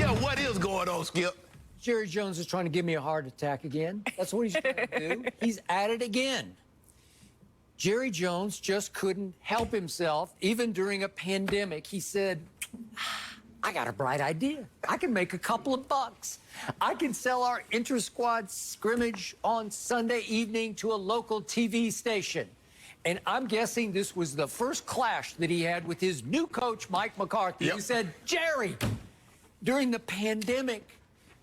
Yeah, what is going on, Skip? Jerry Jones is trying to give me a heart attack again. That's what he's trying to do. He's at it again. Jerry Jones just couldn't help himself. Even during a pandemic, he said, I got a bright idea. I can make a couple of bucks. I can sell our inter-squad scrimmage on Sunday evening to a local TV station. And I'm guessing this was the first clash that he had with his new coach, Mike McCarthy, who said, Jerry, during the pandemic,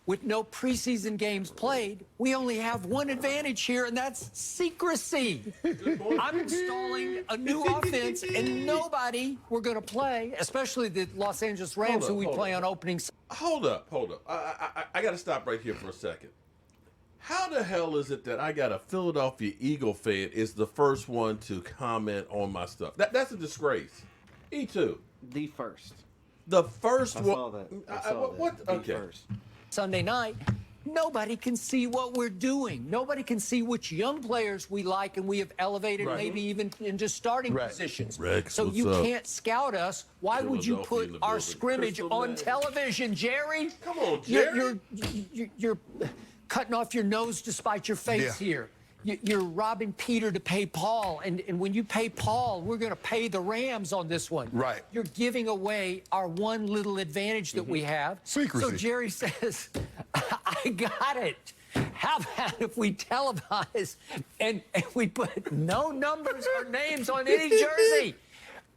with no preseason games played, we only have one advantage here, and that's secrecy. I'm installing a new offense, and nobody we're going to play, especially the Los Angeles Rams, who we play on opening. Hold up. I got to stop right here for a second. How the hell is it that I got a Philadelphia Eagle fan is the first one to comment on my stuff? That's a disgrace. E2. The first. The first one. I saw that. I saw what? that. Okay. First. Sunday night, nobody can see what we're doing. Nobody can see which young players we like and we have elevated maybe even into starting positions. Rex, so you up? Can't scout us. Why would you put our scrimmage on television, Jerry? Come on, Jerry. You're cutting off your nose to spite your face here. You're robbing Peter to pay Paul, and when you pay Paul, we're going to pay the Rams on this one. Right. You're giving away our one little advantage that we have. Secrecy. So Jerry says, I got it. How about if we televise and we put no numbers or names on any jersey?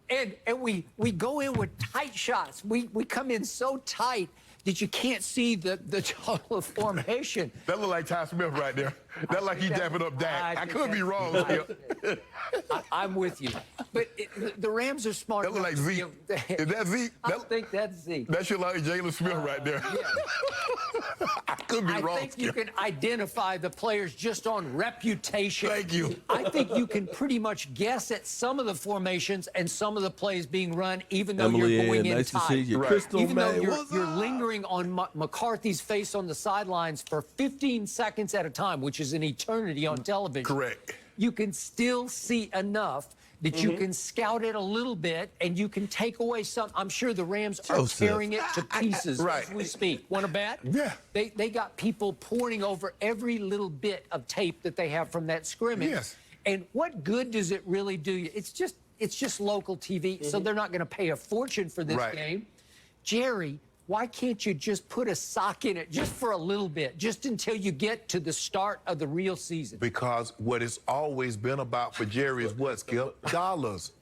And we go in with tight shots. We come in so tight that you can't see the total formation. That look like Ty Smith right there. That like he dapping up Dak. I could be wrong, Skip. I'm with you. But the Rams are smart. That look like Zeke. Is that Zeke? I think that's Zeke. That should look like Jalen Smith right there. I could be wrong, I think Skip. you can identify the players just on reputation. Thank you. I think you can pretty much guess at some of the formations and some of the plays being run, even though you're going in nice tight. to see you. Right. Crystal Even though May, you're lingering on McCarthy's face on the sidelines for 15 seconds at a time, which is an eternity on television. Correct. You can still see enough that you can scout it a little bit and you can take away some. I'm sure the Rams are tearing it to pieces as we speak. Want to bet? Yeah. They got people poring over every little bit of tape that they have from that scrimmage. Yes. And what good does it really do you? It's just local TV, so they're not going to pay a fortune for this game. Jerry, why can't you just put a sock in it just for a little bit, just until you get to the start of the real season? Because what it's always been about for Jerry is what, Skip? Dollars.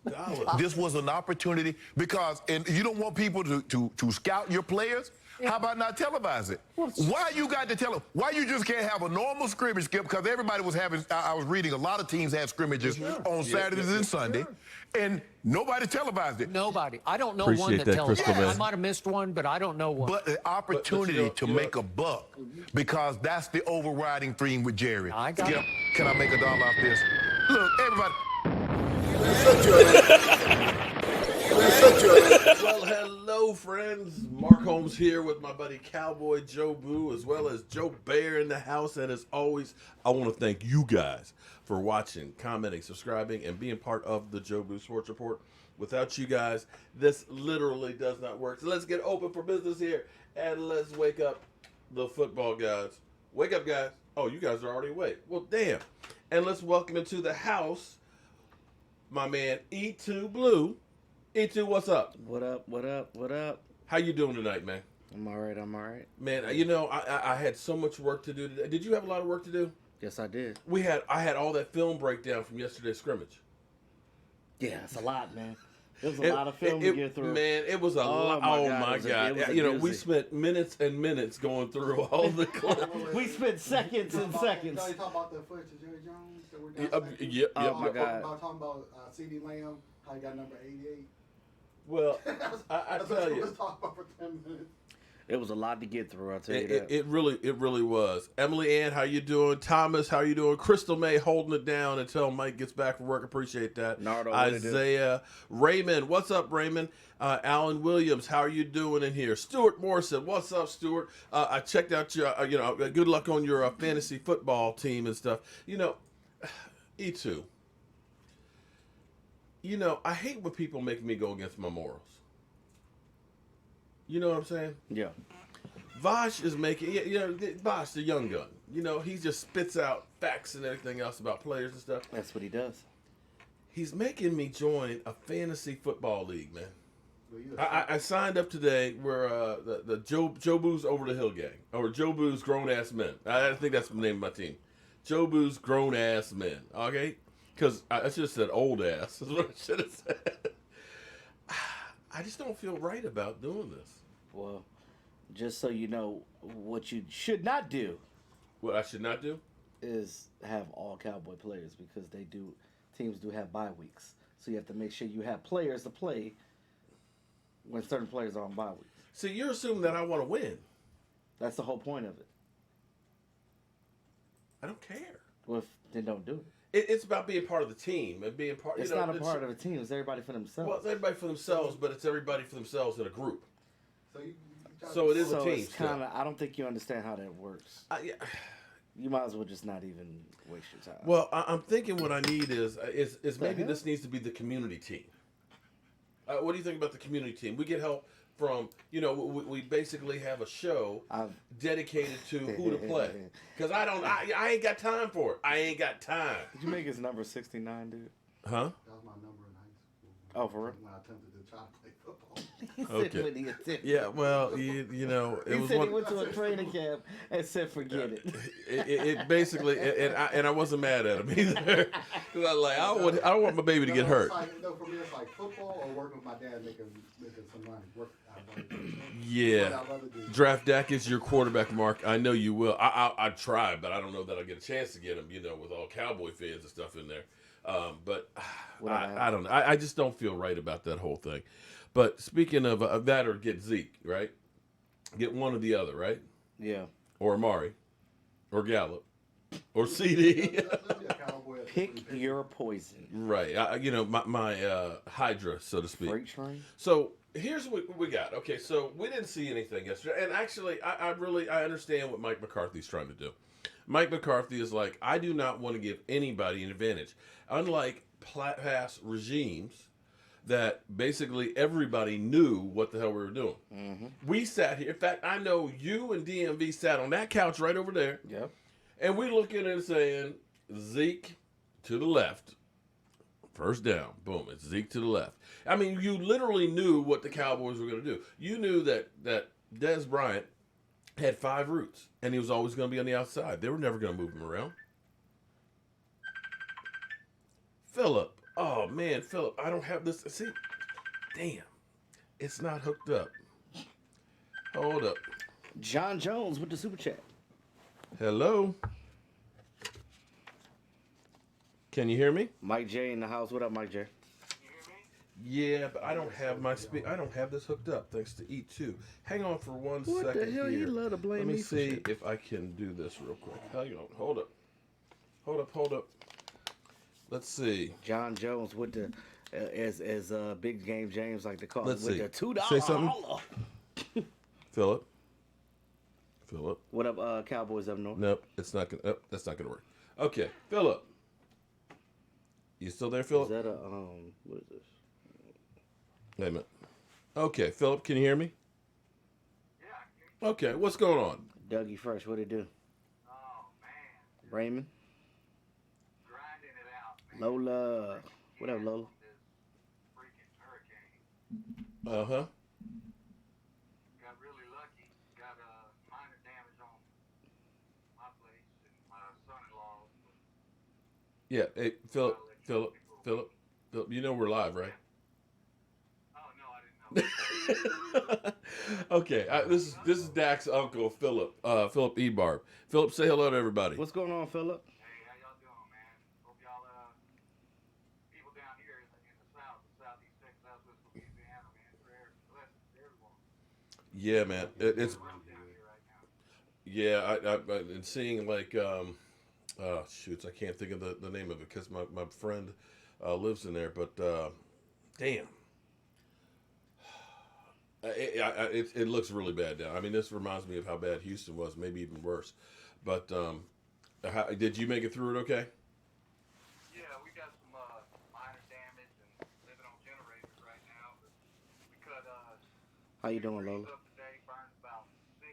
This was an opportunity because, and you don't want people to scout your players. How about not televise it? Why you got to tell them? Why you just can't have a normal scrimmage, Skip? Because everybody was having, I was reading, a lot of teams had scrimmages on Saturdays and Sunday, and nobody televised it. Nobody. I don't know Appreciate one that that, televised. Crystal, I man. might have missed one, but I don't know one. But the opportunity to make a buck, because that's the overriding theme with Jerry. I got Skip, it. can I make $1 off this? Look, everybody. Well, hello, friends. Mark Holmes here with my buddy Cowboy Joe Boo, as well as Joe Bear in the house. And as always, I want to thank you guys for watching, commenting, subscribing, and being part of the Joe Boo Sports Report. Without you guys, this literally does not work. So let's get open for business here, and let's wake up the football guys. Wake up, guys. Oh, you guys are already awake. Well, damn. And let's welcome into the house my man E2 Blue. E2, what's up? What up? What up? What up? How you doing tonight, man? I'm all right. I'm all right. Man, you know, I had so much work to do today. Did you have a lot of work to do? Yes, I did. I had all that film breakdown from yesterday's scrimmage. Yeah, it's a lot, man. It was a lot of film to get through. Man, it was a lot. Oh my God! It was You know, we spent minutes and minutes going through all the clips. We spent seconds and seconds. You talking about the footage of Jerry Jones that we're down Yep. Oh my God. talking about C.D. Lamb, how he got number 88. Well, I That's tell what we you, was talking about for 10 minutes. It was a lot to get through. I'll tell you that. it really was. Emily Ann, how you doing? Thomas, how you doing? Crystal May holding it down until Mike gets back from work. Appreciate that. Nardo, what it do? Isaiah, Raymond, what's up, Raymond? Alan Williams, how are you doing in here? Stuart Morrison, what's up, Stuart? I checked out your, good luck on your fantasy football team and stuff. You know, E2. You know, I hate when people make me go against my morals. You know what I'm saying? Yeah. Vosh is making, Vosh, the young gun. He just spits out facts and everything else about players and stuff. That's what he does. He's making me join a fantasy football league, man. Well, I signed up today where the Joe Boo's Over the Hill gang, or Joe Boo's Grown Ass Men. I think that's the name of my team. Joe Boo's Grown Ass Men. Okay? Because I should have said old ass. That's what I should have said. I just don't feel right about doing this. Well, just so you know, what you should not do What I should not do? is have all Cowboy players because teams do have bye weeks. So you have to make sure you have players to play when certain players are on bye weeks. See, you're assuming that I want to win. That's the whole point of it. I don't care. Well, then don't do it. It's about being part of the team and being part. It's not a part of a team. It's everybody for themselves. Well, it's everybody for themselves, but it's everybody for themselves in a group. So So it is So a team. it's kind of. I don't think you understand how that works. Yeah. You might as well just not even waste your time. Well, I'm thinking what I need is maybe hell? this needs to be the community team. What do you think about the community team? We get help from, we basically have a show dedicated to who to play. Because I ain't got time for it. I ain't got time. Did you make his number 69, dude? Huh? that was my number in high school. Oh, for real? When I attempted to try to play football. He said Okay. when he attempted. Yeah, well, it He was said one. he went to a training camp and said, "Forget it." It basically, and I wasn't mad at him either. Because I was like, I don't want my baby to get hurt. For me, it's like football or working with my dad making some money. Yeah. What I love to do. Draft Dak is your quarterback, Mark. I know you will. I try, but I don't know that I'll get a chance to get him, with all Cowboy fans and stuff in there. But I don't know. I just don't feel right about that whole thing. But speaking of that, or get Zeke, right? Get one or the other, right? Yeah. Or Amari, or Gallup, or CD. Pick your poison. Right. My Hydra, so to speak. Freight train. So here's what we got. Okay, so we didn't see anything yesterday, and actually, I understand what Mike McCarthy's trying to do. Mike McCarthy is like, I do not want to give anybody an advantage. Unlike past regimes, that basically everybody knew what the hell we were doing. Mm-hmm. We sat here. In fact, I know you and DMV sat on that couch right over there. Yep. And we looking and saying, Zeke to the left. First down. Boom. It's Zeke to the left. I mean, you literally knew what the Cowboys were going to do. You knew that Dez Bryant had 5 routes, and he was always going to be on the outside. They were never going to move him around. Phillip. Oh, man, Phillip, I don't have this. See, damn. It's not hooked up. Hold up. John Jones with the super chat. Hello? Can you hear me? Mike J in the house. What up, Mike J? Yeah, but I don't have I don't have this hooked up thanks to E2. Hang on for 1 second. What the hell? here. You love to blame Let me me for see shit. if I can do this real quick. Hang on. Hold up. Let's see. John Jones with the as Big Game James like to call Let's it, see. with the $2 Say something. holla. Phillip. What up, Cowboys up north? Nope, it's not gonna. Oh, that's not gonna work. Okay, Phillip. You still there, Phillip? Is that what is this? Wait a minute. Okay, Phillip, can you hear me? Yeah. Okay, what's going on? Dougie Fresh, what it do? Oh, man. Raymond? Grinding it out, man. Lola. What up, Lola? This freaking hurricane. Uh-huh. Got really lucky. Got minor damage on my place and my son-in-law. Yeah, hey, Phillip, you know we're live, right? Oh, no, I didn't know. Okay, this is Dak's uncle, Phillip Ebarb. Phillip, say hello to everybody. What's going on, Phillip? Hey, how y'all doing, man? Hope y'all, people down here in the south, southeast Texas, southwest Louisiana, man, prayers and blessings to everyone. Yeah, man, it's Rough down here right now. yeah. I've been seeing like shoots. I can't think of the name of it because my friend lives in there. But damn, it looks really bad now. I mean, this reminds me of how bad Houston was, maybe even worse. But did you make it through it okay? Yeah, we got some minor damage and living on generators right now. But we cut How you doing, trees Lola? up today, burned about 6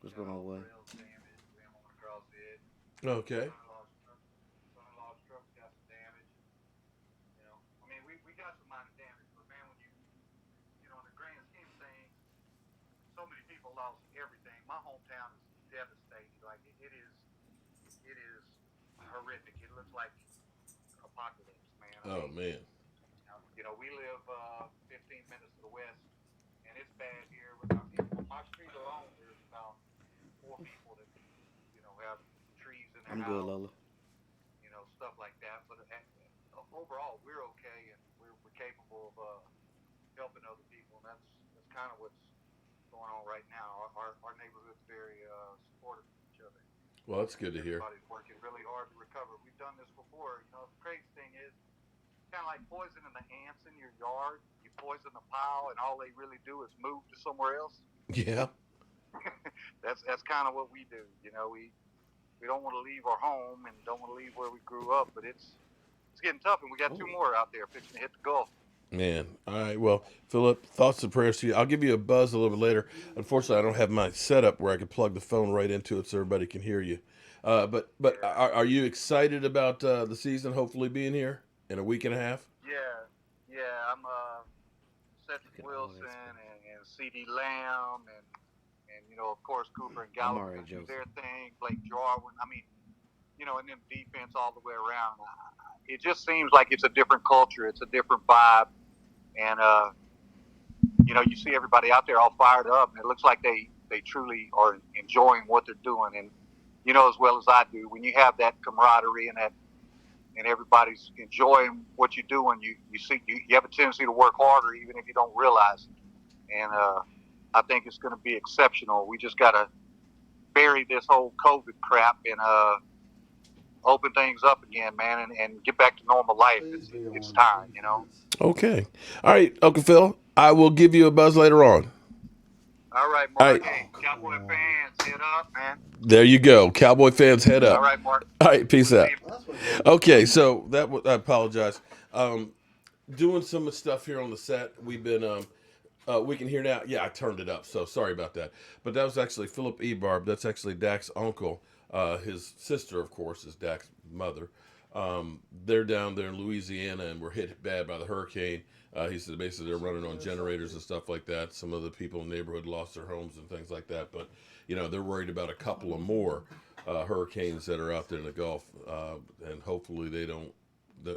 What's going on, Way? Rails damaged, rim went across it. Okay. Son-in-law's truck got some damage. You know, I mean, we got some minor damage, but man, when you know, in the grand scheme of things, so many people lost everything. My hometown is devastated. Like it is horrific. It looks like apocalypse, man. Oh man. You know, we live 15 minutes to the west, and it's bad here. On my street alone, there's about 4 people that, you know, have trees in their I'm house. good, Lola. You know, stuff like that. But overall, we're okay, and we're capable of helping other people, and that's kind of what's going on right now. Our neighborhood's very supportive of each other. Well, that's good to hear. Everybody's working really hard to recover. We've done this before. You know, the crazy thing is, kind of like poisoning the ants in your yard. You poison the pile, and all they really do is move to somewhere else. Yeah. That's kind of what we do. You know, we don't want to leave our home and don't want to leave where we grew up, but it's getting tough, and we got 2 more out there fixing to hit the Gulf. Man. All right. Well, Philip, thoughts and prayers to you. I'll give you a buzz a little bit later. Unfortunately, I don't have my setup where I can plug the phone right into it so everybody can hear you. But are you excited about the season hopefully being here in a week and a half? Yeah. I'm Cedric Wilson and C.D. Lamb and you know, of course, Cooper and Gallagher do their thing. Blake Jarwin. I mean, you know, and then defense all the way around. It just seems like it's a different culture. It's a different vibe. And, you know, you see everybody out there all fired up, and it looks like they truly are enjoying what they're doing. And, you know, as well as I do, when you have that camaraderie and everybody's enjoying what you're doing, you have a tendency to work harder even if you don't realize it. And I think it's going to be exceptional. We just got to bury this whole COVID crap and open things up again, man, and get back to normal life. It's time, you know. Okay. All right, Uncle Phil. I will give you a buzz later on. All right, Mark. All right. Hey, Cowboy fans, hit up, man. There you go. Cowboy fans, head up. All right, Mark. All right, peace out. That's what it is. Okay, so I apologize. Doing some stuff here on the set. We've been we can hear now. Yeah, I turned it up, so sorry about that. But that was actually Philip Ebarb. That's actually Dak's uncle. His sister, of course, is Dak's mother. They're down there in Louisiana and were hit bad by the hurricane. He said basically they're running on generators and stuff like that. Some of the people in the neighborhood lost their homes and things like that. But, you know, they're worried about a couple of more hurricanes that are out there in the Gulf. And hopefully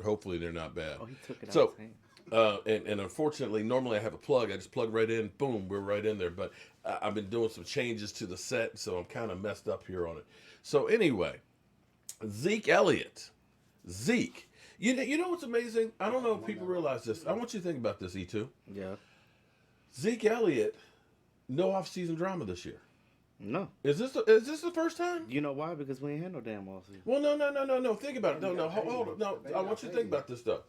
hopefully they're not bad. Oh, he took it out So, of his hand. and unfortunately, normally I have a plug. I just plug right in, boom, we're right in there. But I've been doing some changes to the set, so I'm kind of messed up here on it. So anyway, Zeke Elliott. Zeke. You know what's amazing? I don't know if people realize this. I want you to think about this, E2. Yeah. Zeke Elliott, no off-season drama this year. No. Is this the first time? You know why? Because we ain't had no damn off season. Well, no. Think about it. No. Hold on. No, I want you to think about this stuff.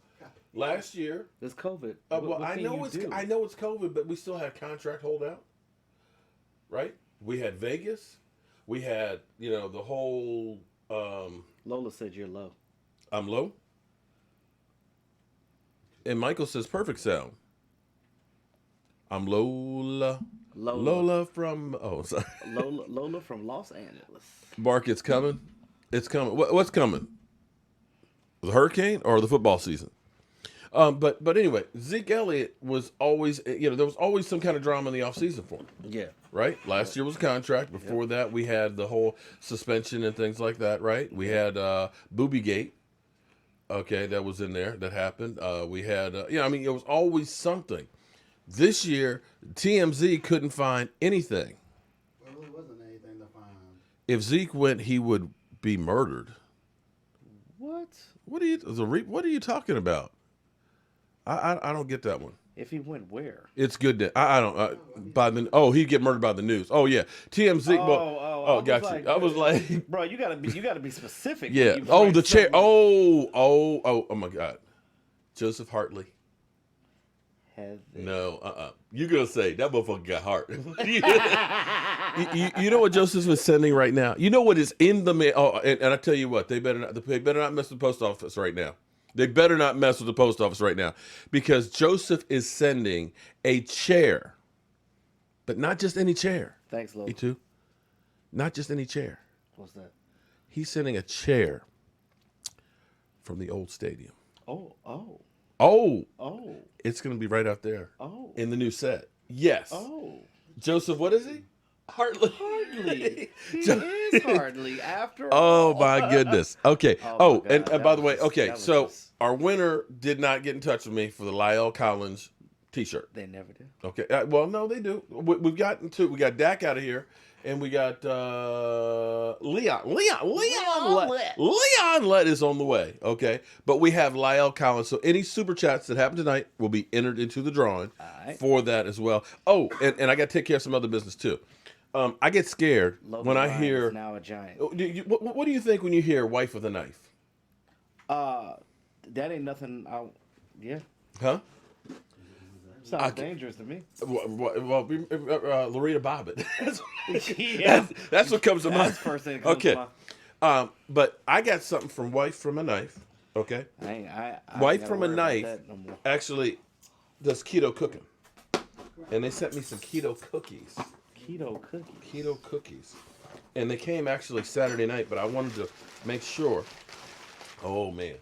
Last year, It's COVID. well, I know it's COVID, but we still had contract holdout, right? We had Vegas. We had the whole. Lola said you're low. I'm low. And Michael says perfect sound. I'm Lola. Lola from sorry. Lola from Los Angeles. Mark, it's coming. It's coming. What's coming? The hurricane or the football season? But anyway, Zeke Elliott was always, there was always some kind of drama in the offseason for him. Yeah. Right? Last year was a contract. Before that, we had the whole suspension and things like that, right? We had Boobygate. Okay, that was in there. That happened. We had, it was always something. This year, TMZ couldn't find anything. Well, there wasn't anything to find. If Zeke went, he would be murdered. What? What are you talking about? I don't get that one. If he went where? It's good that I don't he'd get murdered by the news. Oh yeah, TMZ. Got you. I was like, bro, you gotta be specific. Yeah. Oh, the chair. Oh my God, Joseph Hartley. No, you're gonna say that motherfucker got heart. you know what Joseph is sending right now? You know what is in the mail? Oh, and I tell you what, they better not mess with the post office right now. They better not mess with the post office right now, because Joseph is sending a chair, but not just any chair. Thanks, Lola. Me too. Not just any chair. What's that? He's sending a chair from the old stadium. Oh, oh, Oh, oh, it's going to be right out there oh, in the new set. Yes. oh. Joseph, what is he? Hartley. Hardly. He is hardly after Oh, all. my goodness. Okay. Oh, my and God, by that the was way, just- okay, that was so just- our winner did not get in touch with me for the Lyle Collins T-shirt. They never do. Okay. Well, no, they do. We've gotten two. We got Dak out of here, and we got Leon. Leon Lett is on the way. Okay, but we have Lyle Collins. So any super chats that happen tonight will be entered into the drawing Alright. for that as well. Oh, and I got to take care of some other business too. I get scared Logan when I Ryan hear. is now a Giant. What do you think when you hear "wife with a knife"? That ain't nothing. Yeah, Huh? sounds dangerous to me. Well, Loretta Bobbitt. Yeah, That's what comes to mind. that's the first thing that comes Okay. to mind. But I got something from Wife from a Knife. Okay. I Wife ain't from a gotta worry Knife about that no more. actually does keto cooking. And they sent me some keto cookies. Keto cookie. Keto cookies. And they came actually Saturday night, but I wanted to make sure. Oh, man.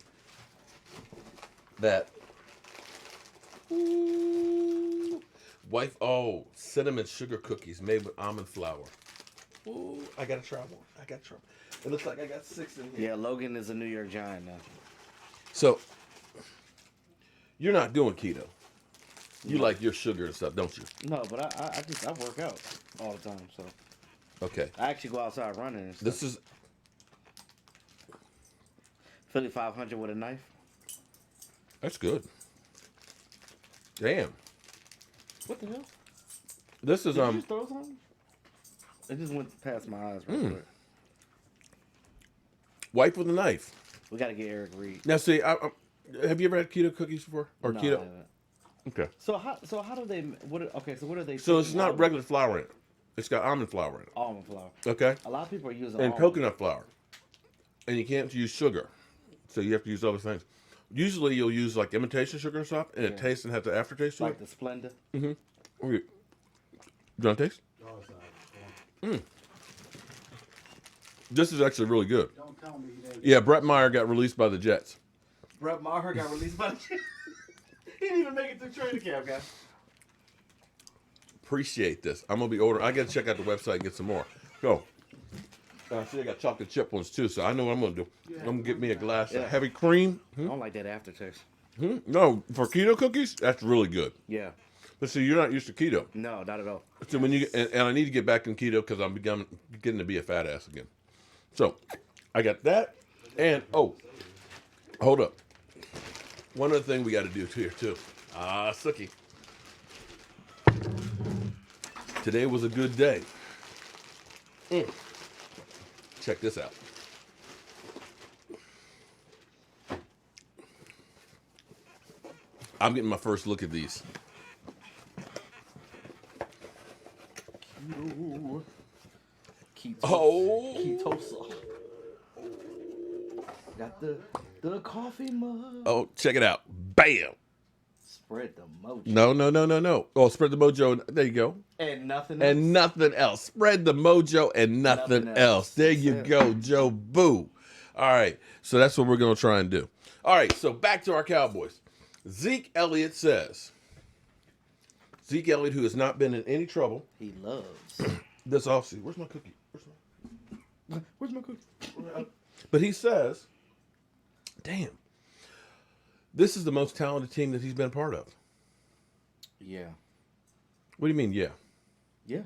That. Ooh, Wife, cinnamon sugar cookies made with almond flour. Ooh, I gotta try one. It looks like I got 6 in here. Yeah, Logan is a New York Giant now. So, you're not doing keto. You like your sugar and stuff, don't you? No, but I work out all the time, so Okay. I actually go outside running and stuff. This is Philly 500 with a knife. that's good. Damn. What the hell? This is Did you just throw something? It just went past my eyes real quick. Wife with a knife. We gotta get Eric Reed. Now see, have you ever had keto cookies before or No, I keto? haven't. Okay. So how do they? So what are they? So it's taking not out? regular flour in it. It's got almond flour in it. Almond flour. Okay. A lot of people are using And almond. coconut flour. And you can't use sugar. So you have to use other things. Usually you'll use like imitation sugar and stuff, and it tastes and has the aftertaste to like it. the Splenda. Okay. Do you want to taste? Oh, sorry. This is actually really good. Don't tell me he didn't. Yeah, Brett Meyer got released by the Jets. Brett Maher got released by the. He didn't even make it through training camp, guys. Appreciate this. I'm gonna be ordering. I gotta check out the website and get some more. Go. I see I got chocolate chip ones too, so I know what I'm gonna do. I'm gonna get me a glass of heavy cream. I don't like that aftertaste. No, for keto cookies, that's really good. Yeah. But see, you're not used to keto. No, not at all. So when you and I need to get back in keto because I'm getting to be a fat ass again. So I got that, and hold up. One other thing we got to do here too. Sookie. Today was a good day. Check this out. I'm getting my first look at these. Ketosa. Got the coffee mug. Oh, check it out. Bam. Spread the mojo. No. Oh, spread the mojo. There you go. And nothing else. And nothing else. Spread the mojo and nothing Nothing else. else. There you That's it. go, Joe Boo. All right. So that's what we're going to try and do. All right. So back to our Cowboys. Zeke Elliott says, Zeke Elliott, who has not been in any trouble He loves. this offseason. Where's my cookie? Where's my cookie? But he says, damn, this is the most talented team that he's been part of. Yeah. What do you mean, yeah? Yeah.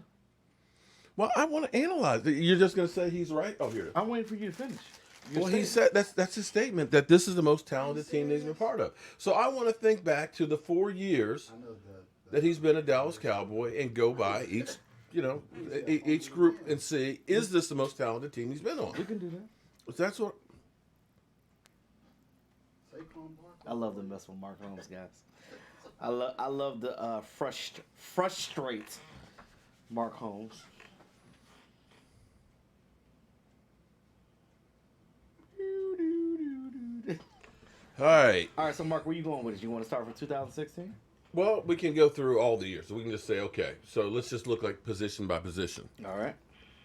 Well, I want to analyze it. You're just going to say he's right? Oh, here it is. I'm waiting for you to finish. Well, he said that's his statement, that this is the most talented team that he's been part of. So I want to think back to the 4 years I know that he's been a Dallas Cowboy and go by each group and see, is this the most talented team he's been on? We can do that. That's what. Saquon Barkley. I love the mess with Mark Holmes, guys. I love the frustrate Mark Holmes. All right. All right, so Mark, where you going with it? You want to start from 2016? Well, we can go through all the years. So we can just say, okay, so let's just look like position by position. All right.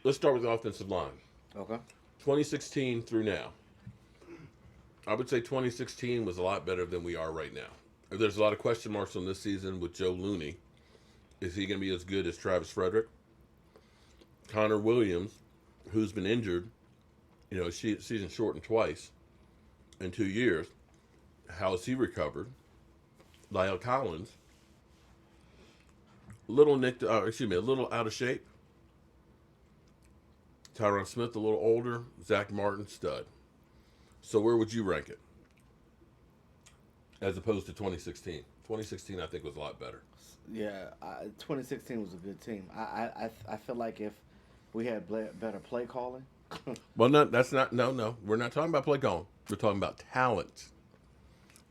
let's start with the offensive line. Okay. 2016 through now. I would say 2016 was a lot better than we are right now. There's a lot of question marks on this season with Joe Looney. Is he going to be as good as Travis Frederick? Connor Williams, who's been injured, season shortened twice in 2 years. How has he recovered? Lyle Collins, a little out of shape. Tyron Smith, a little older. Zach Martin, stud. So where would you rank it? As opposed to 2016. 2016, I think, was a lot better. Yeah, 2016 was a good team. I feel like if we had better play calling. Well, no, we're not talking about play calling. We're talking about talent.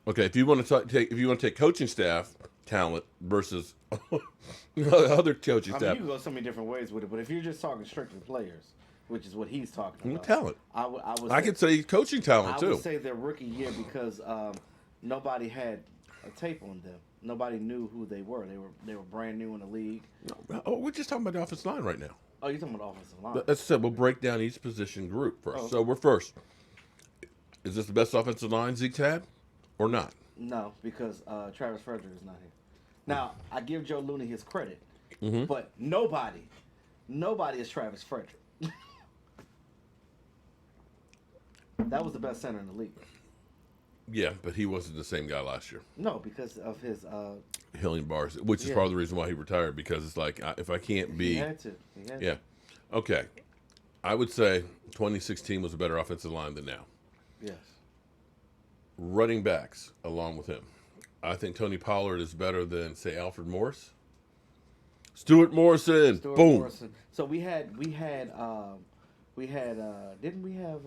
Okay, if you want to take coaching staff talent versus other coaching staff, you can go so many different ways with it. But if you're just talking strictly players, which is what he's talking about, talent. I could say coaching talent too. I would say their rookie year because nobody had a tape on them. Nobody knew who they were. They were brand new in the league. Oh, we're just talking about the offensive line right now. Oh, you're talking about offensive line. As I said, we'll break down each position group first. Oh. So we're first. Is this the best offensive line Zeke's had, or not? No, because Travis Frederick is not here. Now, I give Joe Looney his credit, but nobody is Travis Frederick. That was the best center in the league. Yeah, but he wasn't the same guy last year. No, because of his Hilling bars, which is part of the reason why he retired, because it's like, if I can't be... He had to. Yeah. Okay. I would say 2016 was a better offensive line than now. Yes. Running backs along with him. I think Tony Pollard is better than, say, Alfred Morris. Stuart Morrison. Boom. Morrison. So we had didn't we have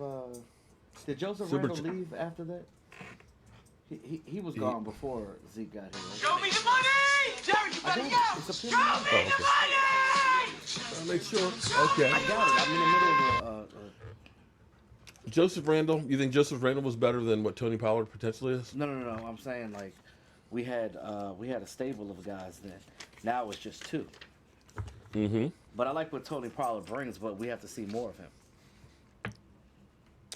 did Joseph Randall leave after that? He was gone before Zeke got here. Right? Show me the money! Jerry, you better yell! Show me the money! I'll make sure. Okay. I got it. I'm in the middle of Joseph Randall. You think Joseph Randall was better than what Tony Pollard potentially is? No. I'm saying like we had a stable of guys then. Now it's just two. Mm-hmm. But I like what Tony Pollard brings, but we have to see more of him.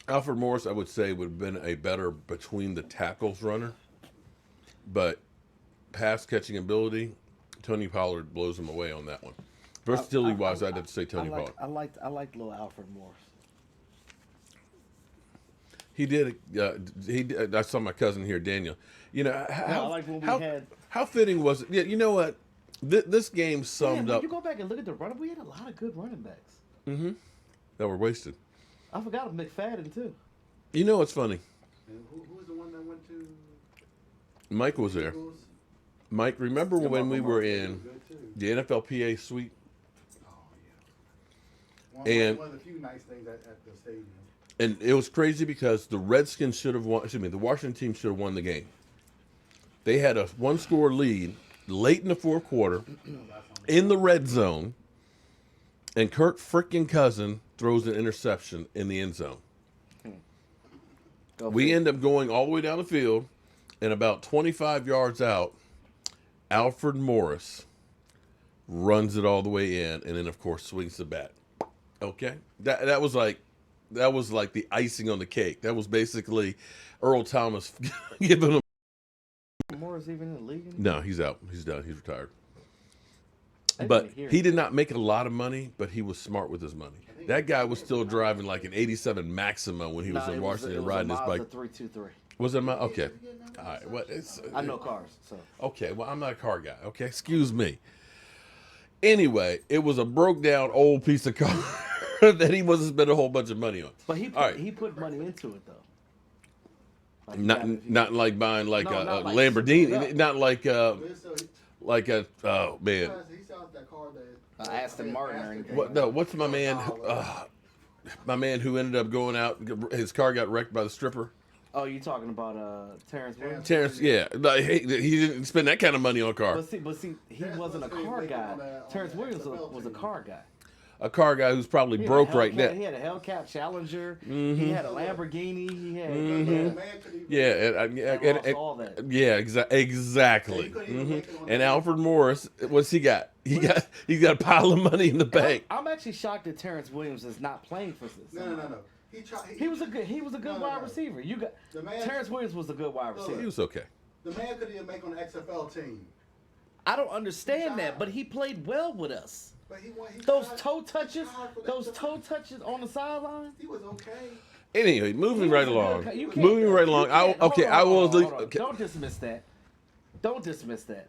Alfred Morris, I would say, would have been a better between the tackles runner, but pass catching ability, Tony Pollard blows him away on that one. Versatility wise, I'd have to say Tony Pollard. I liked little Alfred Morris. He did. He did. I saw my cousin here, Daniel. How fitting was it? Yeah, you know what? This game summed up. When you go back and look at the running, we had a lot of good running backs. Mm-hmm. That were wasted. I forgot of McFadden too. You know what's funny? And who was the one that went to? Mike was there. Eagles? Mike, remember when we were in the NFLPA suite? Oh yeah. And one of the few nice things at the stadium. And it was crazy because the Redskins should have won. The Washington team should have won the game. They had a one-score lead late in the fourth quarter in the red zone, and Kirk freaking Cousin throws an interception in the end zone. We end up going all the way down the field, and about 25 yards out, Alfred Morris runs it all the way in, and then of course swings the bat. Okay, that was like the icing on the cake. That was basically Earl Thomas giving him. Morris even in the league anymore? No, he's out. He's done. He's retired. But he did not make a lot of money, but he was smart with his money. That guy was still driving like an 87 Maxima when he was in Washington riding his bike. 323. Was it my? Okay. All right. Well, I know cars, so. Okay. Well, I'm not a car guy. Okay. Excuse me. Anyway, it was a broke down old piece of car that he wasn't spending a whole bunch of money on. But he put money into it though. Like not like buying like a Lamborghini, not like oh man. He sells that car that Aston Martin or anything. What's my man? My man who ended up going out, his car got wrecked by the stripper. Oh, you talking about Terrence Williams? Terrence, yeah. Like, he didn't spend that kind of money on a car. But see, he wasn't a car guy. Terrence Williams was a car guy. a car guy who's probably broke right now. He had a Hellcat Challenger. He had a Lamborghini. He had all that. Yeah, exactly. And Alfred Morris, what's he got? He's got a pile of money in the bank. I'm actually shocked that Terrence Williams is not playing for this. No. He was a good wide receiver. Terrence Williams was a good wide receiver. He was okay. The man couldn't even make on the XFL team. I don't understand that, but he played well with us. But he Those toe touches on the sideline. He was okay. Anyway, moving right along. Don't dismiss that. Don't dismiss that.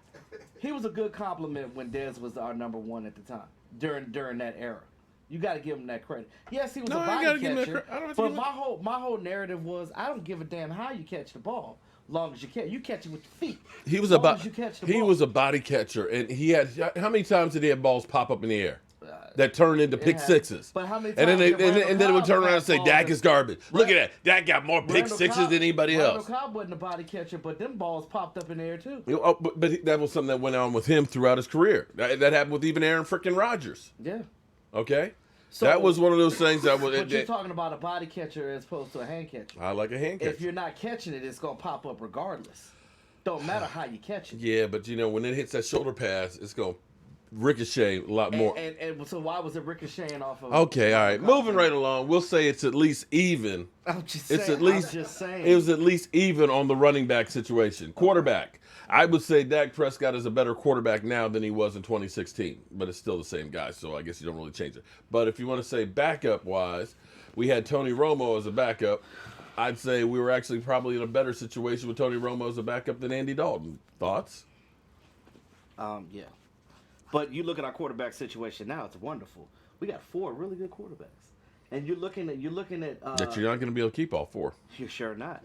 He was a good compliment when Dez was our number one at the time during that era. You got to give him that credit. Yes, he was a body catcher, but my whole narrative was I don't give a damn how you catch the ball, long as you catch. You catch it with your feet. He was a body catcher, and he had how many times did he have balls pop up in the air that turned into pick sixes? But how many and times? then it would turn around and say Dak is garbage. Look at that. Dak got more pick sixes than anybody else. Randall Cobb wasn't a body catcher, but them balls popped up in the air too. But that was something that went on with him throughout his career. That happened with even Aaron frickin' Rodgers. Yeah. Okay. So, that was one of those things that was. But you're talking about a body catcher as opposed to a hand catcher. I like a hand catcher. If you're not catching it, it's gonna pop up regardless. Don't matter how you catch it. Yeah, but when it hits that shoulder pass, it's gonna ricochet a lot more. And so why was it ricocheting off of? Okay, all right. Moving right along, we'll say it's at least even. I'm just saying. It was at least even on the running back situation. Quarterback. I would say Dak Prescott is a better quarterback now than he was in 2016, but it's still the same guy, so I guess you don't really change it. But if you want to say backup-wise, we had Tony Romo as a backup. I'd say we were actually probably in a better situation with Tony Romo as a backup than Andy Dalton. Thoughts? Yeah. But you look at our quarterback situation now, it's wonderful. We got 4 really good quarterbacks. And you're looking at that you're not going to be able to keep all 4. You're sure not.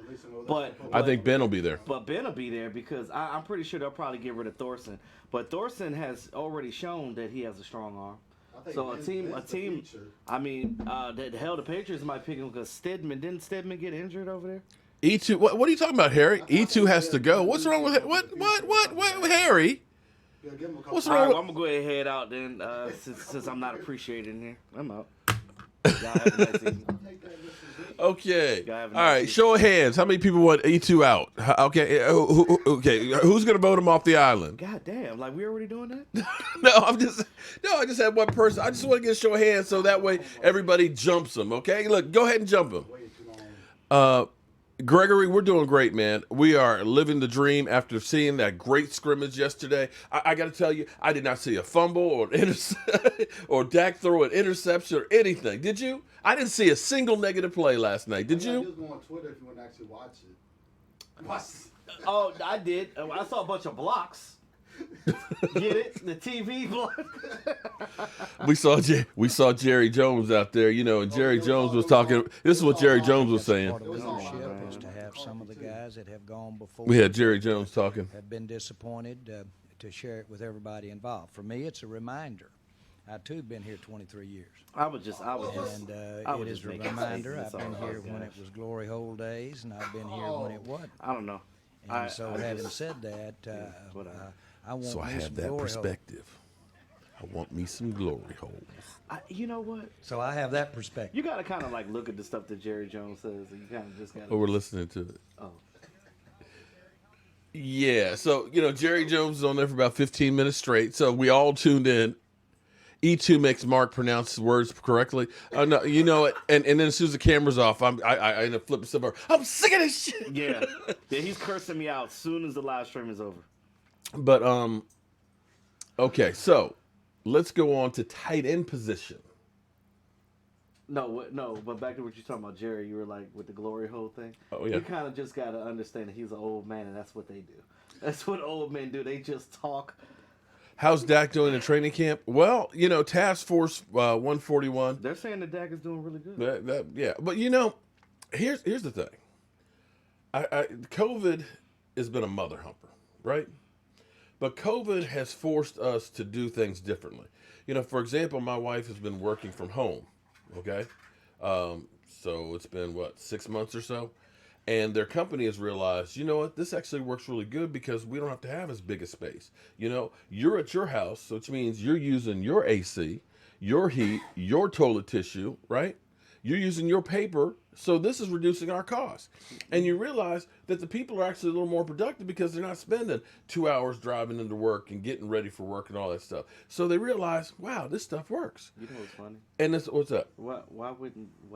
But I think Ben will be there. But Ben will be there because I'm pretty sure they'll probably get rid of Thorson. But Thorson has already shown that he has a strong arm. So a team. I mean, the Patriots might pick him because didn't Stedman get injured over there? E2. What are you talking about, Harry? E2 has to go. What's wrong with it? What, Harry? What's wrong? I'm gonna go ahead and head out then, since I'm not appreciated in here. I'm out. Y'all have a nice evening. Okay. All right. Show of hands. How many people want E2 out? Okay. Okay. Who's gonna vote him off the island? God damn! Like we already doing that? I just had one person. I just want to get a show of hands so that way everybody jumps him. Okay. Look, go ahead and jump him. Gregory, we're doing great, man. We are living the dream after seeing that great scrimmage yesterday. I got to tell you, I did not see a fumble or or Dak throw an interception or anything. Did you? I didn't see a single negative play last night. Did you? You was going on Twitter if you want to actually watch it. Oh, I did. I saw a bunch of blocks. Get it? The TV block. We saw Jerry Jones out there, and Jerry Jones was talking. This is what Jerry Jones was saying. Leadership is to have some of the guys that have gone before. We had Jerry Jones talking. Have been disappointed to share it with everybody involved. For me, it's a reminder. I too have been here 23 years. It is a reminder. I've been here when it was glory hole days, and I've been here when it wasn't. I don't know. And having said that, I want so I have that perspective. I want me some glory holes. You know what? So I have that perspective. You got to kind of like look at the stuff that Jerry Jones says, and you kind of just got to. Oh, we're listening to it. Oh. Yeah, so, Jerry Jones is on there for about 15 minutes straight, so we all tuned in. E2 makes Mark pronounce words correctly. No, it. And then as soon as the camera's off, I end up flipping stuff over. I'm sick of this shit. Yeah, he's cursing me out as soon as the live stream is over. But, okay, so let's go on to tight end position. No, but back to what you're talking about, Jerry, you were like with the glory hole thing. Oh, yeah. You kind of just got to understand that he's an old man, and that's what they do. That's what old men do. They just talk. How's Dak doing in training camp? Well, Task Force 141. They're saying that Dak is doing really good. Yeah, but here's the thing. COVID has been a mother humper, right? But COVID has forced us to do things differently. For example, my wife has been working from home, okay? So it's been, 6 months or so? And their company has realized, you know what, this actually works really good because we don't have to have as big a space. You're at your house, which means you're using your AC. your heat, your toilet tissue, right? You're using your paper, so this is reducing our costs. And you realize that the people are actually a little more productive because they're not spending 2 hours driving into work and getting ready for work and all that stuff. So they realize, wow, this stuff works. You know what's funny? And what's up? Why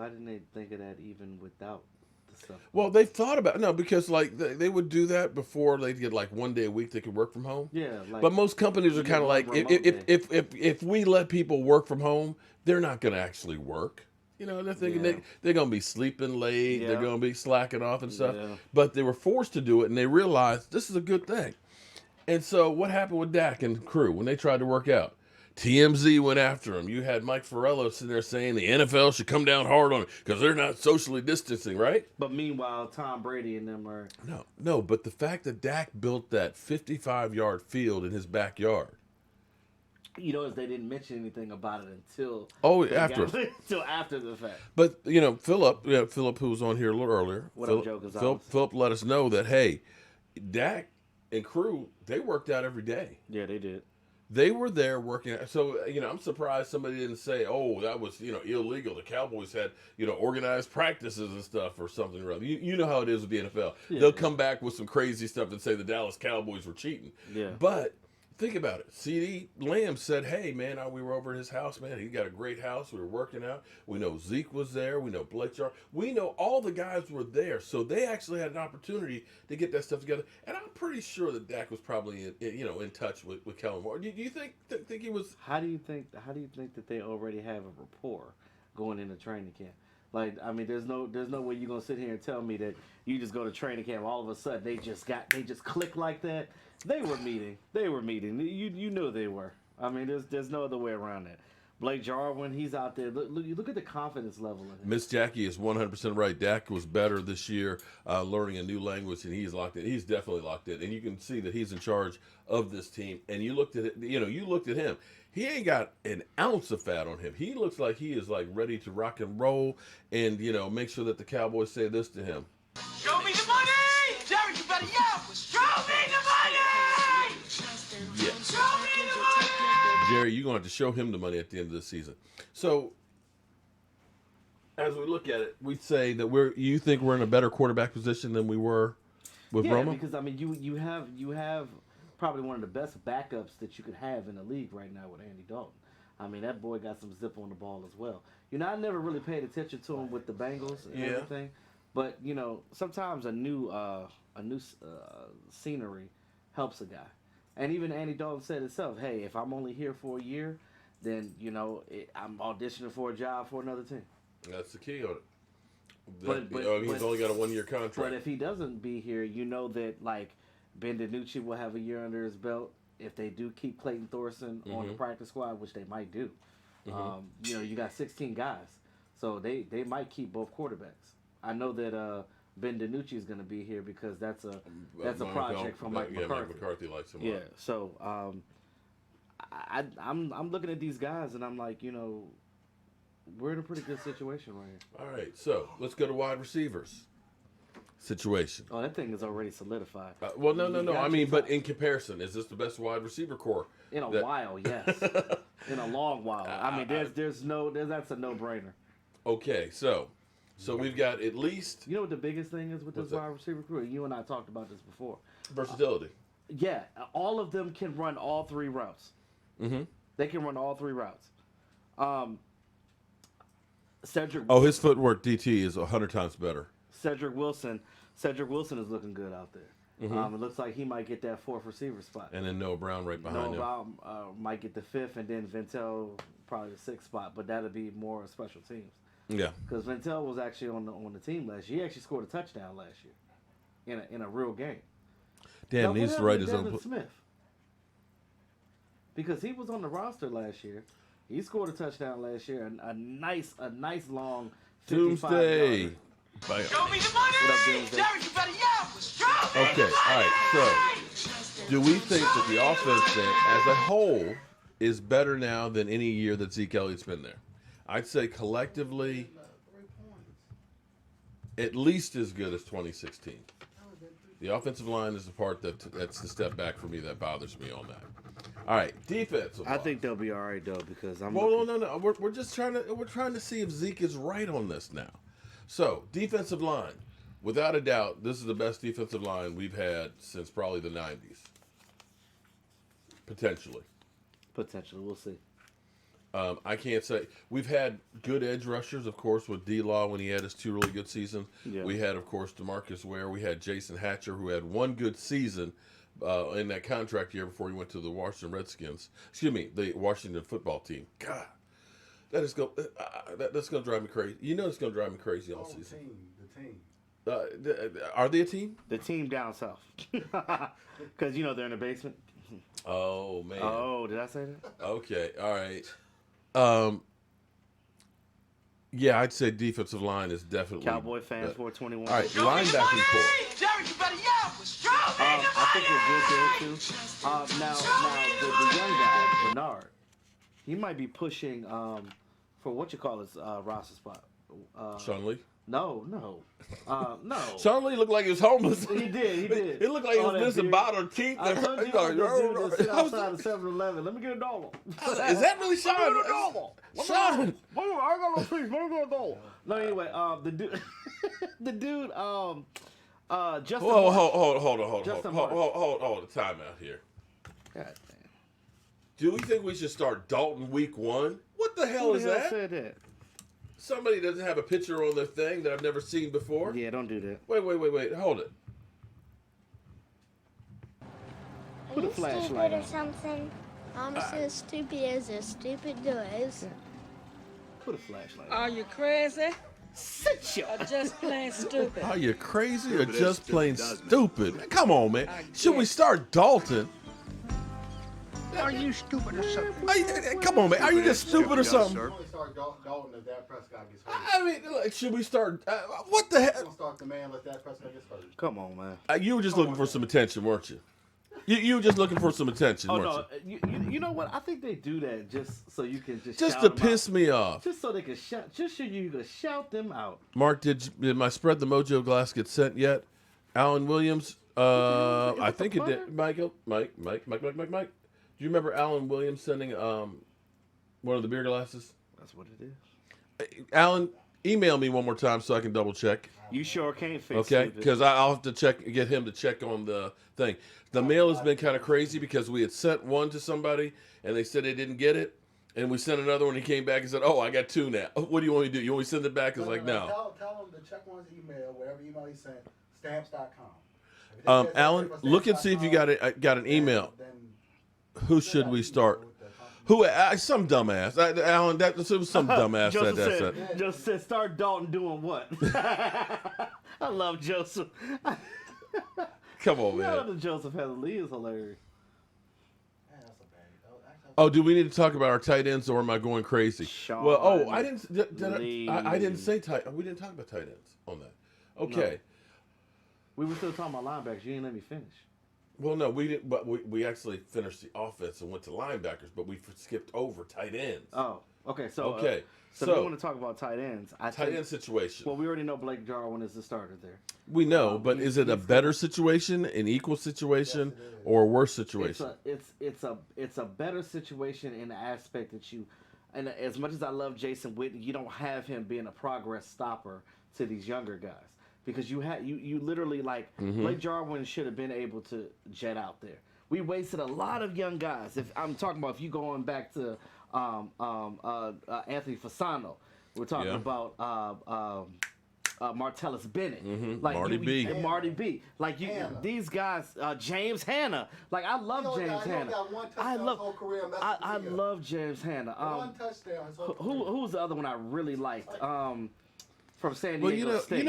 didn't they think of that even without the stuff? Well, they thought about because like they would do that before they'd get like 1 day a week they could work from home. Yeah, like, but most companies are kind of like if we let people work from home, they're not going to actually work. You know, they're thinking they're going to be sleeping late. Yeah. They're going to be slacking off and stuff. Yeah. But they were forced to do it, and they realized this is a good thing. And so what happened with Dak and crew when they tried to work out? TMZ went after him. You had Mike Farello sitting there saying the NFL should come down hard on it because they're not socially distancing, right? But meanwhile, Tom Brady and them are... No, but the fact that Dak built that 55-yard field in his backyard. You notice they didn't mention anything about it until after the fact. But you know, Philip, who was on here a little earlier. Philip let us know that hey, Dak and crew, they worked out every day. Yeah, they did. They were there working. So you know, I'm surprised somebody didn't say, "Oh, that was illegal." The Cowboys had organized practices and stuff or something. You know how it is with the NFL. Yeah. They'll come back with some crazy stuff and say the Dallas Cowboys were cheating. Yeah, but. Think about it. CeeDee Lamb said, hey, man, we were over at his house, man. He got a great house. We were working out. We know Zeke was there. We know Blake Jarwin. We know all the guys were there. So they actually had an opportunity to get that stuff together. And I'm pretty sure that Dak was probably, in touch with Kellen Moore. Do you think he was? How do you think that they already have a rapport going into training camp? Like, I mean, there's no way you're gonna sit here and tell me that you just go to training camp, all of a sudden they just click like that. They were meeting. You knew they were. I mean, there's no other way around that. Blake Jarwin, he's out there. Look at the confidence level in him. Miss Jackie is 100% right. Dak was better this year, learning a new language, and he's locked in. He's definitely locked in, and you can see that he's in charge of this team. And you looked at it. You looked at him. He ain't got an ounce of fat on him. He looks like he is like ready to rock and roll, and make sure that the Cowboys say this to him. Show me the money, Jerry. You better yell. Show me the money. Yeah. Show me the money. Jerry, you're going to have to show him the money at the end of the season. So, as we look at it, we say that you think we're in a better quarterback position than we were with Romo? Yeah, because I mean, you have probably one of the best backups that you could have in the league right now with Andy Dalton. I mean, that boy got some zip on the ball as well. I never really paid attention to him with the Bengals and everything, but sometimes a new scenery helps a guy. And even Andy Dalton said himself, hey, if I'm only here for a year, then, I'm auditioning for a job for another team. That's the key on it. He's only got a 1-year contract. But if he doesn't be here, that, like, Ben DiNucci will have a year under his belt. If they do keep Clayton Thorson on the practice squad, which they might do, you got 16 guys. So they might keep both quarterbacks. I know that Ben DiNucci is going to be here because that's a project from Mike McCarthy. Mike McCarthy likes him. Yeah, so I'm looking at these guys and I'm like, we're in a pretty good situation right here. All right, so let's go to wide receivers situation. Oh, that thing is already solidified. No. I mean, but in comparison, is this the best wide receiver core? In a while, yes. In a long while. I mean, that's a no-brainer. Okay, so we've got at least... You know what the biggest thing is with this wide receiver crew? You and I talked about this before. Versatility. Yeah, all of them can run all 3 routes. Mm-hmm. They can run all 3 routes. His footwork DT is 100 times better. Cedric Wilson is looking good out there. Mm-hmm. It looks like he might get that 4th receiver spot. And then Noah Brown right behind him. Noah Brown might get the 5th, and then Ventel probably the 6th spot, but that'll be more special teams. Yeah. Because Ventel was actually on the team last year. He actually scored a touchdown last year in a real game. Dan needs to write his own. Smith. Because he was on the roster last year. He scored a touchdown last year, and a nice long 55-yarder. Show me the money! Jerry, you better yell! Show me Okay, all right. So, do we think that the offense then, as a whole, is better now than any year that Zeke Elliott's been there? I'd say collectively, at least as good as 2016. The offensive line is the part that's the step back for me that bothers me on that. All right, defensive. I think they'll be all right though because I'm. Well, no. We're just trying to see if Zeke is right on this now. So defensive line, without a doubt, this is the best defensive line we've had since probably the '90s. Potentially, we'll see. I can't say we've had good edge rushers, of course, with D-Law when he had his 2 really good seasons. Yeah. We had, of course, DeMarcus Ware. We had Jason Hatcher, who had 1 good season in that contract year before he went to the Washington Redskins. Excuse me, the Washington football team. God, that's going to drive me crazy. You know, it's going to drive me crazy all season. The team. Are they a team? The team down south, because they're in the basement. Oh man. Oh, did I say that? Okay, all right. Yeah, I'd say defensive line is definitely Cowboy fans 421. All right, linebacking core. Jerry, you better yell. Strong I think we're good there too. Now the young guy Bernard, he might be pushing for what you call his roster spot. Sean Lee. No. Sean Lee looked like he was homeless. He did. It looked like he was missing bottom teeth. I told you that dude sit outside of 7-Eleven. Let me get a dollar. Is that really Sean? Let me get a dollar. Sean. I got no peace. Let me get a dollar. No, anyway, the dude, Justin. Whoa, hold on. Time out here. God damn. Do we think we should start Dalton week 1? What the hell is that? Said that? Somebody doesn't have a picture on their thing that I've never seen before. Yeah, don't do that. Wait. Hold it. Put a flashlight on. Or something. I'm so stupid as a stupid does. Put a flashlight on. Are you crazy? Sit your. Or just plain stupid? Are you crazy or just plain stupid? Come on, man. Should we start Dalton? Are you stupid or something? Come on, man. Are you just stupid or something? We're only start Dalton if Dak Prescott gets hurt. I mean, like, should we start? What the hell? We'll start the man let Dak Prescott get hurt. Come on, man. You were just looking for some attention, weren't you? You were just looking for some attention, weren't you? You know what? I think they do that just so you can just Just shout to them piss out. me off. Just so they can shout. Just so you can shout them out. Mark, did my Spread the Mojo glass get sent yet? Alan Williams, I think it did. Mike. Do you remember Alan Williams sending one of the beer glasses? That's what it is. Alan, email me one more time so I can double check. You sure can't fix it. Okay, because I'll have to get him to check on the thing. The mail has been kind of crazy because we had sent one to somebody and they said they didn't get it, and we sent another one. He came back and said, "Oh, I got 2 now. What do you want me to do? You want me to send it back?" It's like, no. Tell him to check on his email, whatever email he sent, stamps.com. Alan, look and see if you got an email. Who should we start? Who? Some dumbass. Alan, that was some dumbass that said. Joseph said, "Start Dalton doing what?" I love Joseph. Come on, man. The Joseph Heatherly is hilarious. Oh, do we need to talk about our tight ends, or am I going crazy? Well, I didn't. I didn't say tight. We didn't talk about tight ends on that. Okay. No. We were still talking about linebackers. You didn't let me finish. Well, no, we didn't. But we actually finished the offense and went to linebackers, but we skipped over tight ends. Oh, okay. So so we want to talk about tight ends. Tight end situation. Well, we already know Blake Jarwin is the starter there. We know, but is it a better situation, an equal situation, or a worse situation? It's a better situation in the aspect that you, and as much as I love Jason Witten, you don't have him being a progress stopper to these younger guys. Because you literally Blake Jarwin should have been able to jet out there. We wasted a lot of young guys. If I'm talking about, if you going back to Anthony Fasano, we're talking about Martellus Bennett, Marty B. Marty B. These guys, James Hanna. I love James Hanna. I love James Hanna. One touchdown. Who's the other one I really liked? From San Diego State. You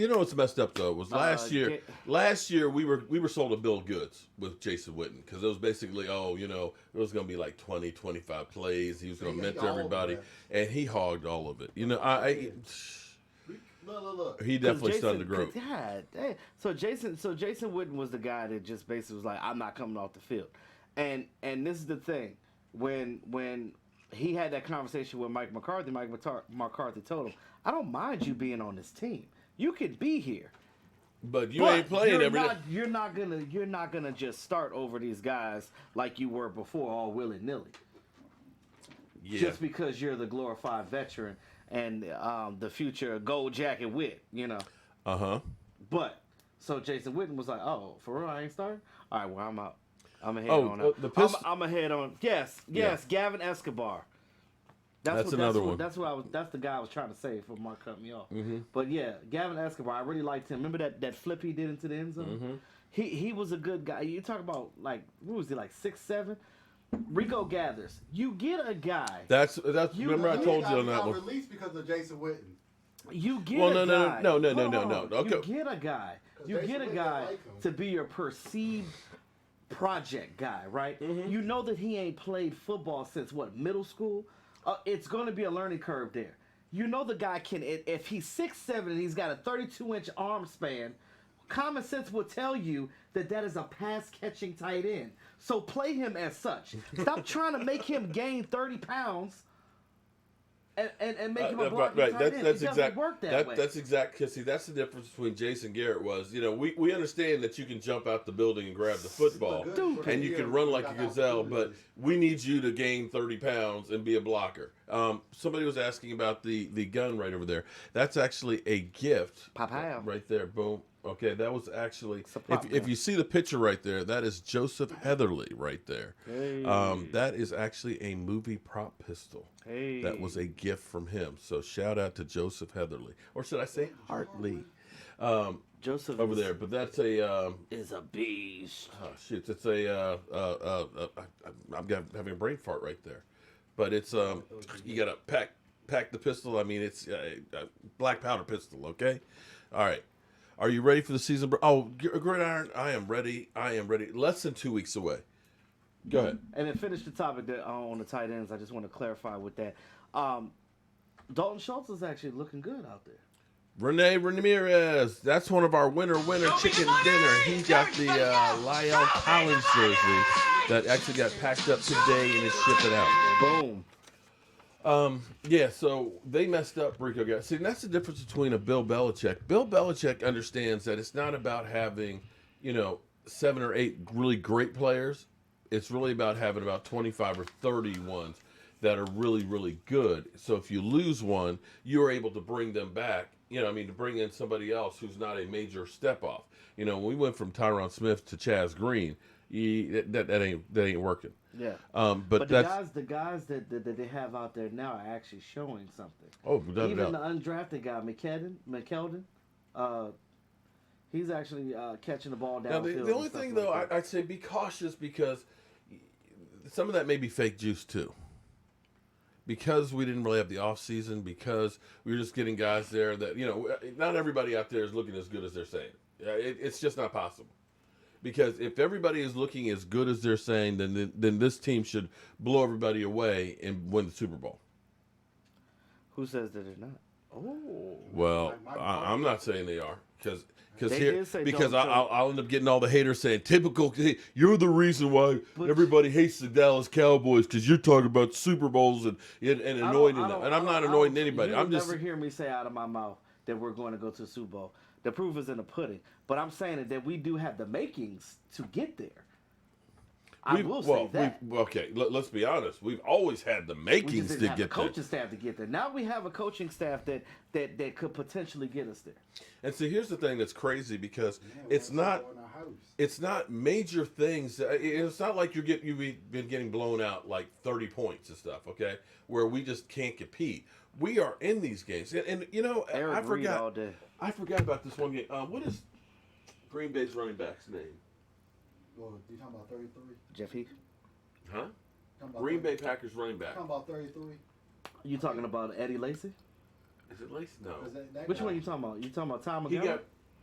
know what's messed up though was last year. Last year we were sold a bill of goods with Jason Witten because it was basically it was going to be like 20, 25 plays. He was going to mentor everybody, and he hogged all of it. Look. He definitely stunned the group. God, so Jason Witten was the guy that just basically was like, I'm not coming off the field, and this is the thing when he had that conversation with Mike McCarthy. Mike McCarthy told him, I don't mind you being on this team. You could be here. But you ain't playing every day. You're not gonna just start over these guys like you were before, all willy nilly. Yeah. Just because you're the glorified veteran and the future gold jacket wit, But so Jason Witten was like, "Oh, for real, I ain't starting. All right, well, I'm out. I'm ahead on out. I'm ahead on. Yes, Gavin Escobar. That's another one. That's the guy I was trying to say before Mark cut me off. But yeah, Gavin Escobar, I really liked him. Remember that flip he did into the end zone? He was a good guy. You talk about what was he, like 6'7"? Rico Gathers. You get a guy. That's remember I told you on that one. Released because of Jason Witten. You get a guy. No. Okay. You get a guy. You get a guy to be your perceived project guy, right? You know that he ain't played football since middle school? It's going to be a learning curve there. You know the guy can, if he's 6'7" and he's got a 32-inch arm span, common sense will tell you that is a pass-catching tight end. So play him as such. Stop trying to make him gain 30 pounds and make him a blocking tight end. It doesn't work that way. That's exact. Because see, that's the difference between Jason Garrett was. We understand that you can jump out the building and grab the football, and you can run like a gazelle, but we need you to gain 30 pounds and be a blocker. Somebody was asking about the gun right over there. That's actually a gift. Pow. Right there. Boom. Okay, that was actually, if you see the picture right there, that is Joseph Heatherly right there. Hey. That is actually a movie prop pistol. Hey. That was a gift from him. So shout out to Joseph Heatherly. Or should I say Hartley? Joseph over there, but that's a is a beast. Oh shit, it's a I'm having a brain fart right there. But it's you gotta pack the pistol. I mean, it's a black powder pistol, okay? All right. Are you ready for the season? Oh, Gridiron, I am ready. Less than 2 weeks away. Go ahead. And then finish the topic on the tight ends. I just want to clarify with that. Dalton Schultz is actually looking good out there. Rene Ramirez, that's one of our winner chicken dinner. He got the Lyle Collins jersey that actually got packed up today and is shipping out. Boom. Yeah, so they messed up Rico guys. See, that's the difference between a Bill Belichick. Bill Belichick understands that it's not about having, 7 or 8 really great players. It's really about having about 25 or 30 ones that are really, really good. So if you lose one, you're able to bring them back, to bring in somebody else who's not a major step off. When we went from Tyron Smith to Chaz Green, that ain't working. Yeah. But the guys that they have out there now are actually showing something. Oh, without even doubt. The undrafted guy, McKeldin, he's actually catching the ball downfield. Now, the only thing, though, I'd say be cautious because some of that may be fake juice, too. Because we didn't really have the off season, because we were just getting guys there that, not everybody out there is looking as good as they're saying. It's just not possible. Because if everybody is looking as good as they're saying, then this team should blow everybody away and win the Super Bowl. Who says that they're not? Oh. Well, I'm not saying they are. Because I'll end up getting all the haters saying, typical, you're the reason why everybody hates the Dallas Cowboys because you're talking about Super Bowls and anointing them. And I'm not anointing anybody. You'll never hear me say out of my mouth that we're going to go to the Super Bowl. The proof is in the pudding. But I'm saying that we do have the makings to get there. I will say that. Okay, let's be honest. We've always had the makings to get there. Coaching staff to get there. Now we have a coaching staff that could potentially get us there. And see, here's the thing that's crazy because it's not major things. It's not like you've been getting blown out like 30 points and stuff. Okay, where we just can't compete. We are in these games, and I forgot. All day. I forgot about this one game. What is Green Bay's running back's name? Well, you talking about 33? Jeff Heath? Huh? Green Bay Packers running back. Talking about 33? You talking about Eddie Lacy? Is it Lacy? No. Which one are you talking about? You talking about Tom Montgomery?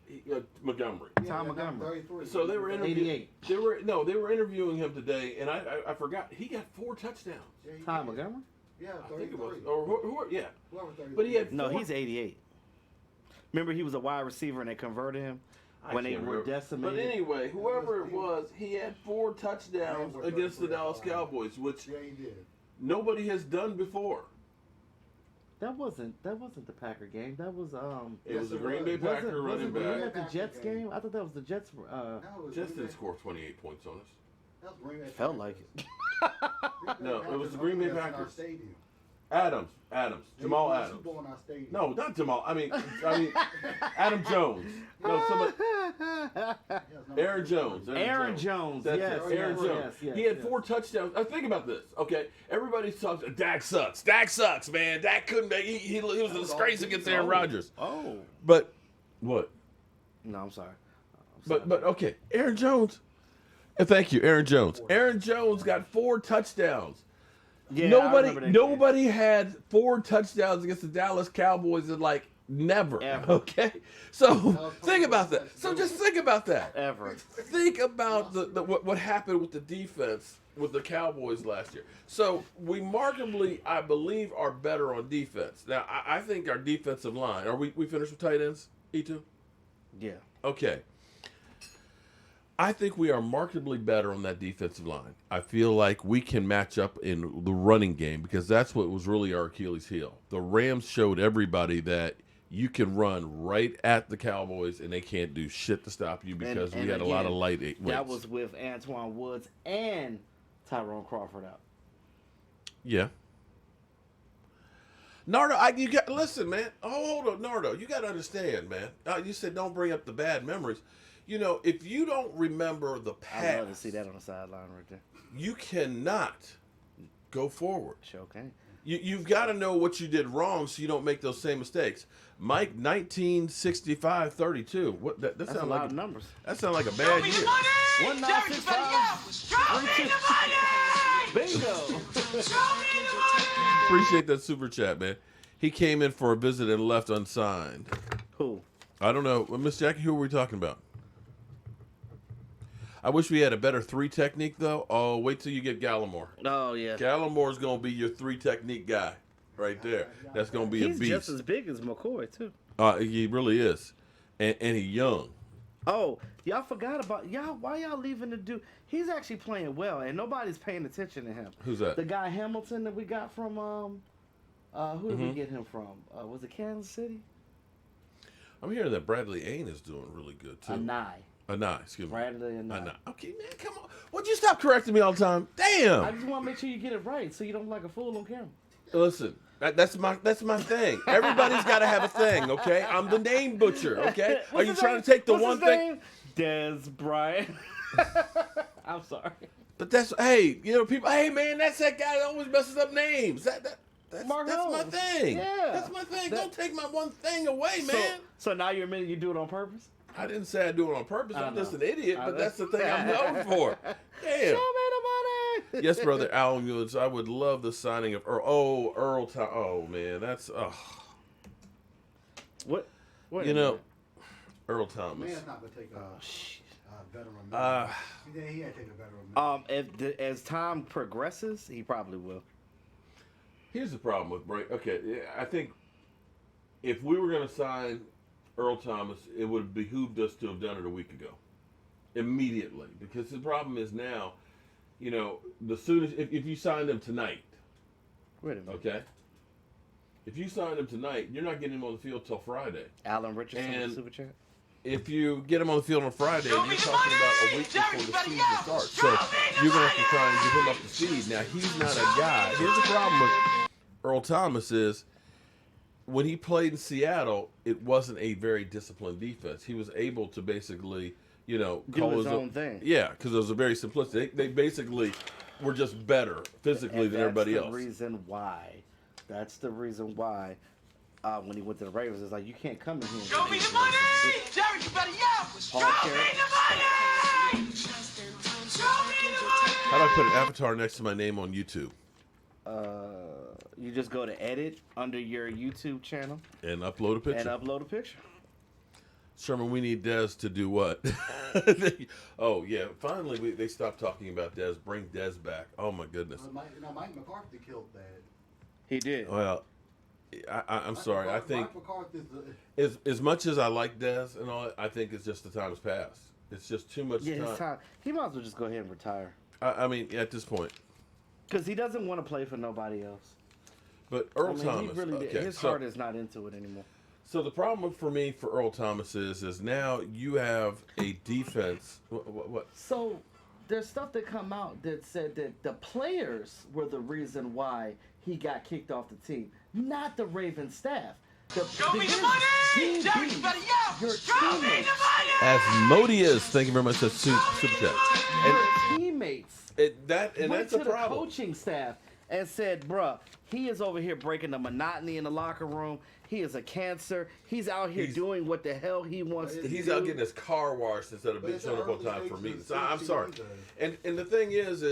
He got Montgomery. Tom Montgomery. So they were interviewing. 88. They were interviewing him today, and I forgot he got 4 touchdowns. Yeah, Tom Montgomery? Yeah, 33. I think it was. Or yeah. But he had 4. No, he's 88. Remember, he was a wide receiver, and they converted him when they were decimated. But anyway, whoever it was, he had 4 touchdowns against the Dallas Cowboys, which nobody has done before. That wasn't the Packer game. That was It was the Green Bay Packer running back. Wasn't that the Jets game? I thought that was the Jets. Jets didn't score 28 points on us. That was Green Bay. Felt like it. No, it was the Green Bay Packers. Stadium. Adams, Jamal They won Adams. Super Bowl in our stadium. No, not Jamal. I mean, Adam Jones. No, somebody. Aaron Jones. Aaron Jones. That's Yes. it. Aaron Jones. He had 4 touchdowns. Think about this. Okay, everybody's talking. Dak sucks. Dak sucks, man. Dak couldn't make. He was a disgrace against Aaron Rodgers. Oh. But what? No, I'm sorry. But okay, Aaron Jones. Thank you, Aaron Jones. Aaron Jones got 4 touchdowns. Yeah, nobody had 4 touchdowns against the Dallas Cowboys in like never. Ever. Okay, so think about that. So just think about that. Ever. Think about what happened with the defense with the Cowboys last year. So we markedly, I believe, are better on defense. Now I think our defensive line. Are we finished with tight ends? E2? Yeah. Okay. I think we are markedly better on that defensive line. I feel like we can match up in the running game because that's what was really our Achilles heel. The Rams showed everybody that you can run right at the Cowboys and they can't do shit to stop you because we had a lot of light weights. That was with Antoine Woods and Tyrone Crawford out. Yeah. Nardo, you got listen, man. Oh, hold on, Nardo. You got to understand, man. You said don't bring up the bad memories. You know, if you don't remember the past, I love to see that on the sideline right there. You cannot go forward. Sure can. You've got to know what you did wrong so you don't make those same mistakes. Mike, 1965-32. What that That's sounds a like lot of numbers. That sounds like a bad year. 1965. Bingo. Appreciate that super chat, man. He came in for a visit and left unsigned. Who? I don't know. Miss Jackie, who are we talking about? I wish we had a better 3 technique, though. Oh, wait till you get Gallimore. Oh, yeah. Gallimore's going to be your 3 technique guy right there. That's going to be a beast. He's just as big as McCoy, too. He really is. And he's young. Oh, y'all forgot about... Why y'all leaving the dude? He's actually playing well, and nobody's paying attention to him. Who's that? The guy Hamilton that we got from... who did we get him from? Was it Kansas City? I'm hearing that Bradley Ain is doing really good, too. Anai, excuse me. Bradley Anai. Okay, man, come on. Would you stop correcting me all the time? Damn. I just want to make sure you get it right so you don't look like a fool on camera. Listen, that's my thing. Everybody's got to have a thing, okay? I'm the name butcher, okay? Are you trying to take the one thing? Des Bryant. I'm sorry. But that's, hey, you know, people, hey, man, that's that guy that always messes up names. That's my thing. Yeah. That's my thing. Don't take my one thing away, man. So now you're admitting you do it on purpose? I didn't say I do it on purpose. I'm just an idiot, but that's the thing I'm known for. Damn. Show me the money. Yes, brother Alan Woods. I would love the signing of Earl Thomas. Oh, man, that's What? You know, Earl Thomas. Man's not gonna take a veteran. He ain't taking a veteran. As time progresses, he probably will. Here's the problem with break. Okay, I think if we were going to sign Earl Thomas, it would have behooved us to have done it a week ago, immediately. Because the problem is now, you know, the soonest if you sign them tonight, wait a minute, okay. If you sign him tonight, you're not getting him on the field till Friday. Alan Richardson, super chat. If you get him on the field on Friday, you're talking about a week before the season starts. So you're going to have to try and get him up to speed. Now, he's not a guy. Here's the problem with Earl Thomas is when he played in Seattle, it wasn't a very disciplined defense. He was able to basically, you know, do his own thing. Yeah, because it was a very simplistic. They basically were just better physically than everybody else. That's the reason why. When he went to the Ravens, it's like you can't come in here. Show me the money, Jerry. You better yell. Show me the money. Show me the money. How do I put an avatar next to my name on YouTube? You just go to edit under your YouTube channel and upload a picture. Sherman, we need Dez to do what? Oh yeah, finally they stopped talking about Dez. Bring Dez back. Oh my goodness. Mike McCarthy killed that. He did. Well, I'm sorry. I think as much as I like Dez and all, I think it's just the time has passed. It's just too much time. His time. He might as well just go ahead and retire. I mean, at this point. Because he doesn't want to play for nobody else. But Earl Thomas, he really okay, his heart is not into it anymore. So the problem for me for Earl Thomas is now you have a defense. What? So there's stuff that come out that said that the players were the reason why he got kicked off the team, not the Ravens staff. Show me the money! Jerry, you better yell! Show me the money! Asmodeus, thank you very much. That's super chat. Your teammates That's went a to the problem. coaching staff and said, bruh, he is over here breaking the monotony in the locker room. He is a cancer. He's out here doing what the hell he wants to do. He's out getting his car washed instead of being shown up on time for meetings. I'm sorry. And the thing is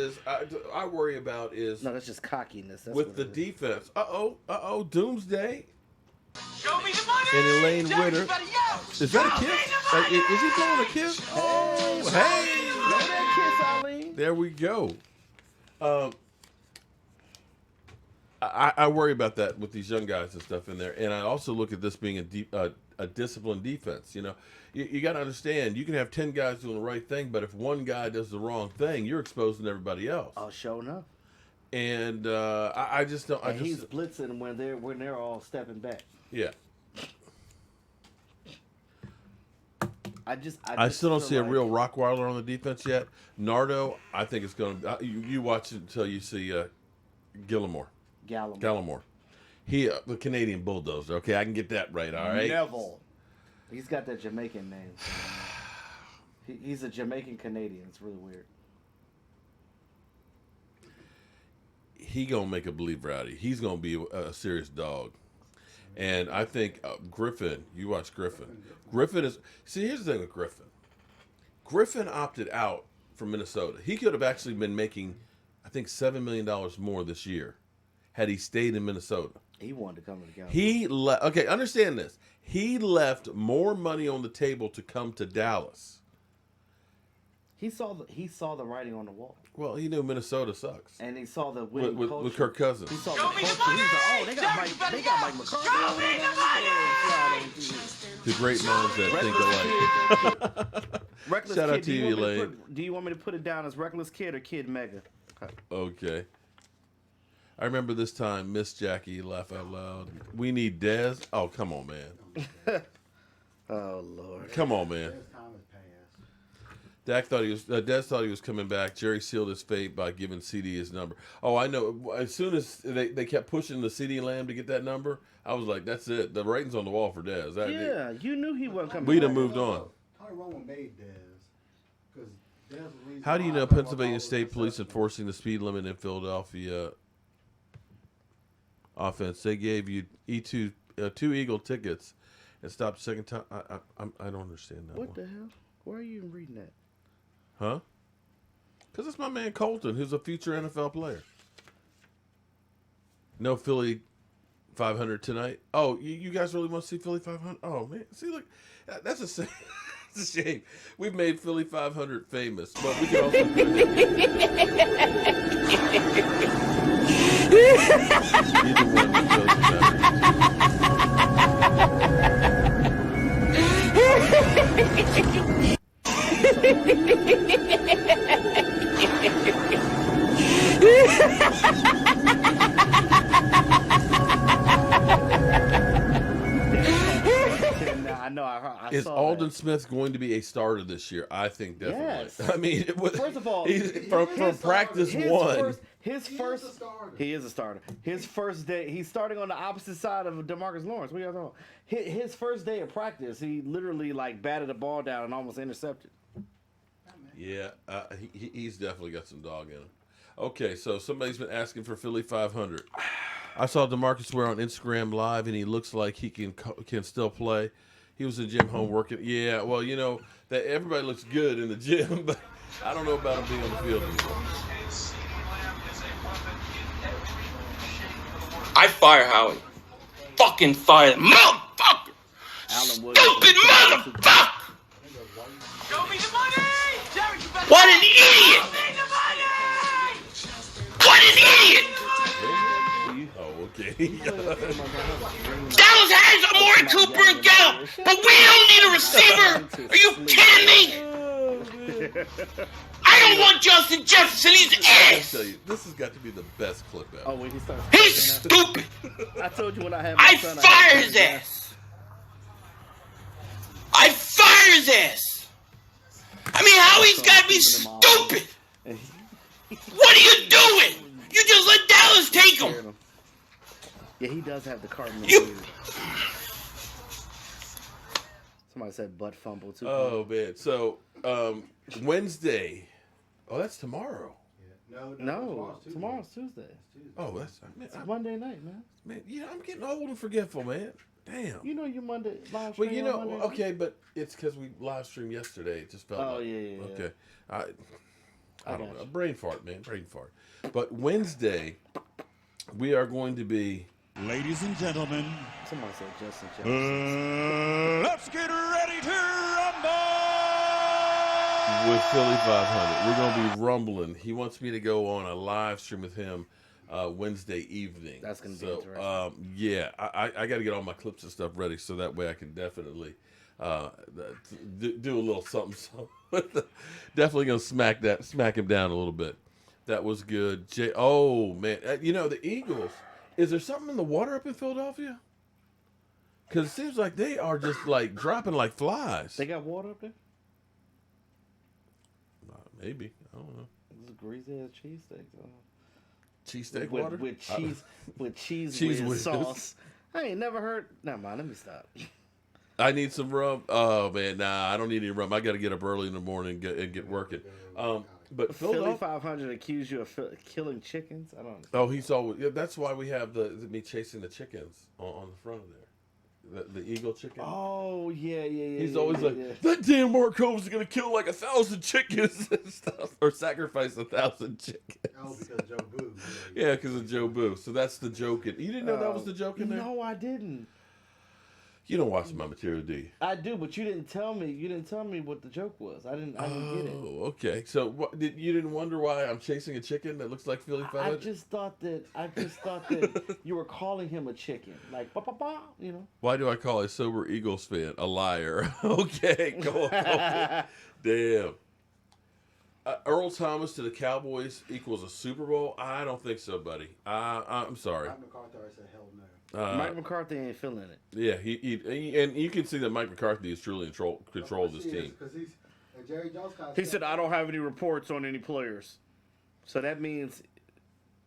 I worry about is no, that's just cockiness. That's with the defense. Doomsday. Show me the money! And Elaine Jerry, Witter. you better yell! Is that a Show me kiss? the money! Is he blowing a kiss? Oh, hey! Blow that kiss, Eileen. There we go. I worry about that with these young guys and stuff in there, and I also look at this being a disciplined defense. You know, you got to understand you can have 10 guys doing the right thing, but if one guy does the wrong thing, you're exposing everybody else. Oh, sure enough. And I just don't. He's blitzing when they're all stepping back. Yeah. I still don't see like a real Rockweiler on the defense yet. Nardo, I think it's going to. You watch it until you see Gallimore. He the Canadian bulldozer. Okay, I can get that right. All right. Neville. He's got that Jamaican name. So he's a Jamaican Canadian. It's really weird. He gonna make a believer out of you. He's gonna be a serious dog. And I think Griffin. You watch Griffin. Griffin is. See, here's the thing with Griffin. Griffin opted out from Minnesota. He could have actually been making, I think, $7 million more this year, had he stayed in Minnesota. He wanted to come to the Cowboys. He left. Okay, understand this. He left more money on the table to come to Dallas. He saw the writing on the wall. Well, he knew Minnesota sucks. And he saw the winning with culture. Kirk Cousins. He saw the culture. He was like, oh, they got Mike McCarthy. The great minds that think alike. Reckless Shout Kid, out to you, Elaine. Do you want me to put it down as Reckless Kid or Kid Mega? Okay. I remember this time, Miss Jackie, laugh out loud. We need Dez. Oh, come on, man. Oh, Lord. Come on, man. Dak thought Dez thought he was coming back. Jerry sealed his fate by giving CD his number. Oh, I know. As soon as they kept pushing the CD Lamb to get that number, I was like, that's it. The rating's on the wall for Dez. You knew he wasn't coming We'd back. have moved on. Probably Roman made Dez. Because Dez was the reason How do you why know I thought Pennsylvania all State of Police that enforcing the speed limit in Philadelphia offense? They gave you two Eagle tickets and stopped second time. I don't understand that. What the hell? Why are you even reading that? Huh? Because it's my man Colton, who's a future NFL player. No Philly 500 tonight. Oh, you guys really want to see Philly 500? Oh, man. See, look, that's a shame. It's a shame. We've made Philly 500 famous, but we can also... Either one better. I know. I Is saw Aldon that. Smith going to be a starter this year? I think definitely. Yes. I mean, First of all, from practice one. He is a starter. His first day, he's starting on the opposite side of DeMarcus Lawrence. What are y'all talking about? His first day of practice, he literally batted the ball down and almost intercepted. Yeah, he's definitely got some dog in him. Okay, so somebody's been asking for Philly 500. I saw DeMarcus Ware on Instagram Live, and he looks like he can still play. He was in the gym home working. Yeah, well, you know, that everybody looks good in the gym, but I don't know about him being on the field anymore. I fire Howie. Fucking fire the motherfucker. Stupid motherfucker. Show me the money! Jerry, you better What an idiot! Show me the money! What an idiot! Oh, okay. Dallas has Amari Cooper and Gallup, but we don't need a receiver. Are you kidding me? I I don't want Justin Jefferson. He's I ass. tell you, this has got to be the best clip ever. Oh, when he starts. He's stupid. I told you when I had my I son. fire his ass. I fire his ass. I mean, how he's got to be stupid. What are you doing? You just let Dallas take him. Yeah, he does have the Cardinals. Somebody said butt fumble too. Oh man, so Wednesday. Oh, that's tomorrow. No, tomorrow's Tuesday. Oh, that's It's Monday night, man. man. Yeah, I'm getting old and forgetful, man. Damn. You know you Monday live Well, stream. you know, on Monday night? okay, but it's because we live streamed yesterday. It just felt. Oh, like, yeah. Okay, I don't got know. you. Brain fart, man. Brain fart. But Wednesday, we are going to be. Ladies and gentlemen, Somebody said Justin Jefferson. let's get ready to rumble! With Philly 500. We're going to be rumbling. He wants me to go on a live stream with him Wednesday evening. That's going to be interesting. Yeah, I got to get all my clips and stuff ready so that way I can definitely do a little something. Definitely going to smack him down a little bit. That was good. Oh, man. You know, the Eagles, is there something in the water up in Philadelphia? Because it seems like they are just like dropping like flies. They got water up there? Maybe. I don't know. This is greasy as cheesesteak. Cheesesteak water? With cheese, Cheese with whiz. sauce. I ain't never heard. Never mind. Let me stop. I need some rum. Oh man, nah, I don't need any rum. I got to get up early in the morning and get working. But Philly 500 accused you of killing chickens. I don't understand. Oh, he's always. Yeah, that's why we have me chasing the chickens on the front of there. The eagle chicken. Oh yeah. He's always like, that damn Mark Holmes is gonna kill like 1,000 chickens and stuff, or sacrifice 1,000 chickens. Oh, because of Joe Boo. Yeah, because of Joe Boo. So that's the joke. You didn't know that was the joke in there? No, I didn't. You don't watch my material, do you? I do, but you didn't tell me. You didn't tell me what the joke was. I didn't get it. Oh, okay. So you didn't wonder why I'm chasing a chicken that looks like Philly 500? I just thought that you were calling him a chicken, like ba ba ba. You know. Why do I call a sober Eagles fan a liar? Okay, go on. Damn. Earl Thomas to the Cowboys equals a Super Bowl? I don't think so, buddy. I'm sorry. Mike McCarthy already said hell no. Mike McCarthy ain't feeling it. Yeah, he and you can see that Mike McCarthy is truly in control of this team. Jerry Jones He said, "I don't have any reports on any players," so that means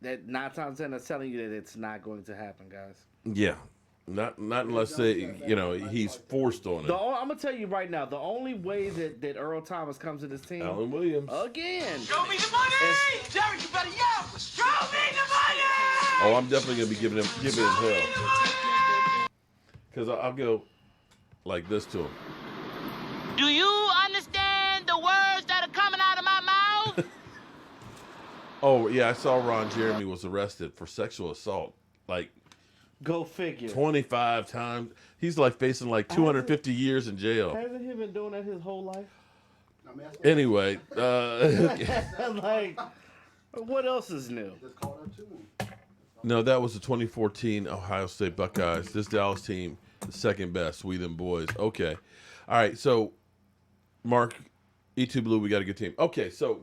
that 9 times 10 is telling you that it's not going to happen, guys. Yeah, not unless he's forced on it. I'm gonna tell you right now, the only way that Earl Thomas comes to this team, Alan Williams again. Show me the money! Jerry, you better yell! Show me the money! Oh, I'm definitely gonna be giving him hell. Because I'll go like this to him. Do you understand the words that are coming out of my mouth? Oh yeah, I saw Ron Jeremy was arrested for sexual assault. Like, go figure. 25 times. He's like facing like 250 years in jail. Hasn't he been doing that his whole life? Anyway, like, what else is new? no, that was the 2014 Ohio State Buckeyes. This Dallas team, the second best. We them boys. Okay, all right. So, Mark, E2 Blue, we got a good team. Okay, so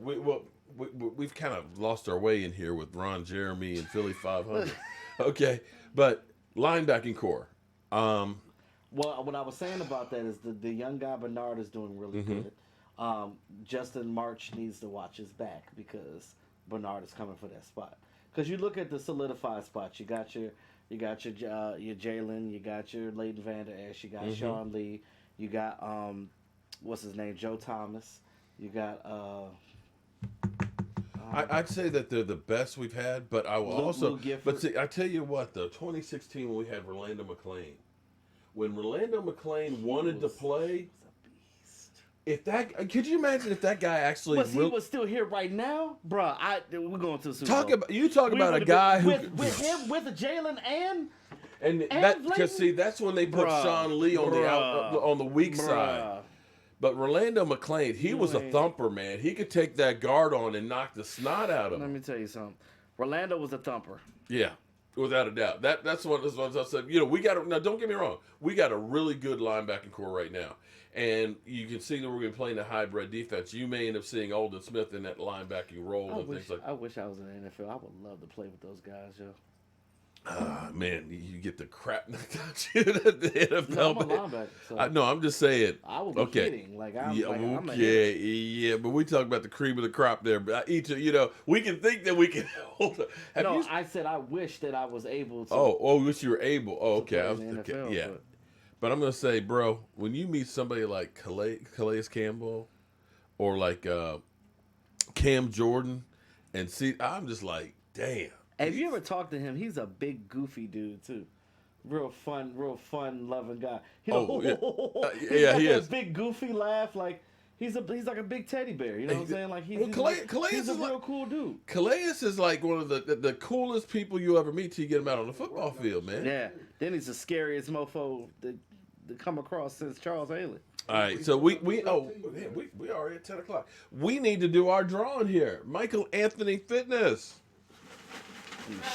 we've kind of lost our way in here with Ron Jeremy and Philly 500. Okay, but linebacking core. Well, what I was saying about that is the young guy Bernard is doing really good. Justin March needs to watch his back because Bernard is coming for that spot. Because you look at the solidified spots, you got your Jalen, you got your Leighton Vander Esch, you got Sean Lee, you got what's his name, Joe Thomas, you got I'd say that they're the best we've had, but I will Luke Gifford. But see, I tell you what, though, 2016 when we had Rolando McClain, when Rolando McClain wanted to play, could you imagine if that guy actually he was still here right now, bruh? We're going to the Super Bowl. Talk about a guy who with him with Jalen and that because see that's when they put Sean Lee on the weak side. But Rolando McClain, he was a thumper, man. He could take that guard on and knock the snot out of him. Let me tell you something. Rolando was a thumper. Yeah. Without a doubt. That's what I said. You know, we got now. Don't get me wrong. We got a really good linebacking core right now, and you can see that we're going to be playing a hybrid defense. You may end up seeing Alden Smith in that linebacking role and things like. I wish I was in the NFL. I would love to play with those guys, yo. Man, you get the crap knocked out you at the NFL. No, I'm a linebacker. So no, I'm just saying. I would be kidding. Like I'm. Yeah, like, I'm a yeah, but we talk about the cream of the crop there. But you know, we can think that we can hold it. I said I wish that I was able to. Oh, wish you were able. Oh, okay. To play in the NFL, yeah. But I'm gonna say, bro, when you meet somebody like Calais Campbell, or like Cam Jordan, and see, I'm just like, damn. Have you ever talked to him? He's a big, goofy dude too. Real fun, loving guy. Yeah, he is. A big, goofy laugh. Like he's like a big teddy bear. You know what I'm saying? Like he's a real cool dude. Calais is like one of the coolest people you ever meet till you get him out on the football field, man. Yeah. Then he's the scariest mofo to come across since Charles Haley. All right, so we already at 10 o'clock. We need to do our drawing here. Michael Anthony Fitness.